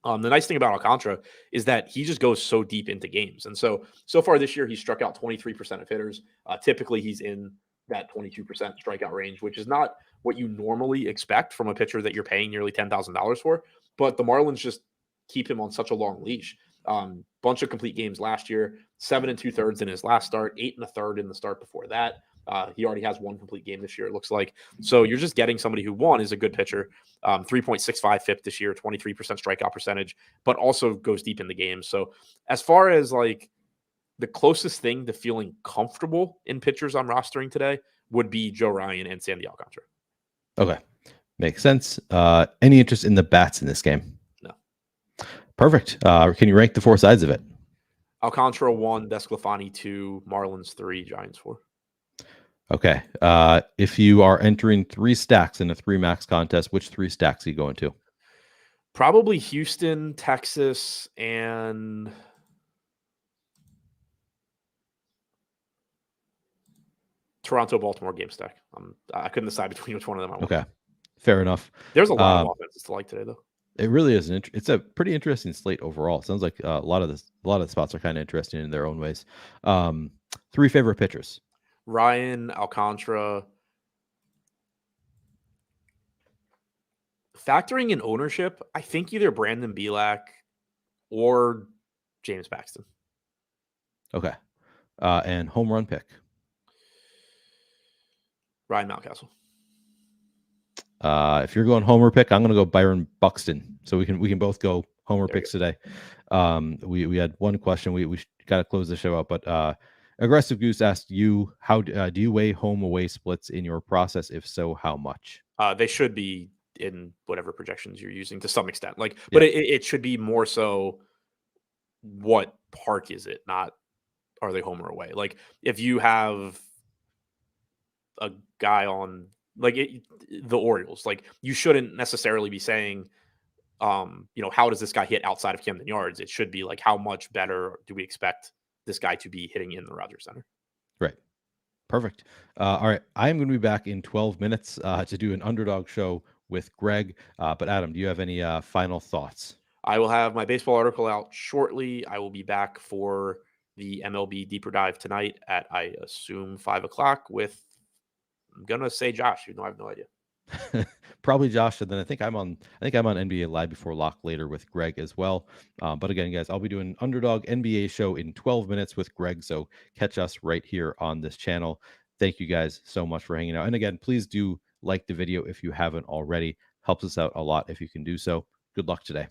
the nice thing about Alcantara is that he just goes so deep into games. And so far this year, he's struck out 23% of hitters. Typically, he's in that 22% strikeout range, which is not what you normally expect from a pitcher that you're paying nearly $10,000 for. But the Marlins just keep him on such a long leash. Bunch of complete games last year, 7 2/3 in his last start, 8 1/3 in the start before that. He already has 1 complete game this year, it looks like. So you're just getting somebody who, one, is a good pitcher, 3.65 FIP this year, 23% strikeout percentage, but also goes deep in the game. So as far as like the closest thing to feeling comfortable in pitchers I'm rostering today would be Joe Ryan and Sandy Alcantara. Okay. Makes sense. Any interest in the bats in this game? No. Perfect. Can you rank the 4 sides of it? Alcantara 1, DeSclafani 2, Marlins 3, Giants 4. Okay. If you are entering 3 stacks in a 3 max contest, which 3 stacks are you going to? Probably Houston, Texas, and Toronto, Baltimore game stack. I couldn't decide between which one of them I want. Okay. Fair enough. There's a lot of offenses to like today, though. It really is it's a pretty interesting slate overall. It sounds like a lot of the spots are kind of interesting in their own ways. 3 favorite pitchers: Ryan, Alcantara. Factoring in ownership, I think either Brandon Bielak or James Paxton. Okay. And home run pick: Ryan Mountcastle. If you're going homer pick, I'm going to go Byron Buxton. So we can both go homer picks today. We had one question. We got to close the show out, but Aggressive Goose asked you, how do you weigh home away splits in your process? If so, how much? They should be in whatever projections you're using to some extent. But it should be more so what park is it, not are they home or away. Like if you have a guy on the Orioles. Like, you shouldn't necessarily be saying, how does this guy hit outside of Camden Yards? It should be like, how much better do we expect this guy to be hitting in the Rogers Center? Right. Perfect. All right. I'm going to be back in 12 minutes to do an underdog show with Greg. But Adam, do you have any final thoughts? I will have my baseball article out shortly. I will be back for the MLB deeper dive tonight at, I assume, 5:00 with, I'm gonna say Josh, even though I have no idea. Probably Josh, and then I think I'm on NBA Live Before Lock later with Greg as well. But again, guys, I'll be doing Underdog NBA show in 12 minutes with Greg, so catch us right here on this channel. Thank you guys so much for hanging out. And again, please do like the video if you haven't already. Helps us out a lot if you can do so. Good luck today.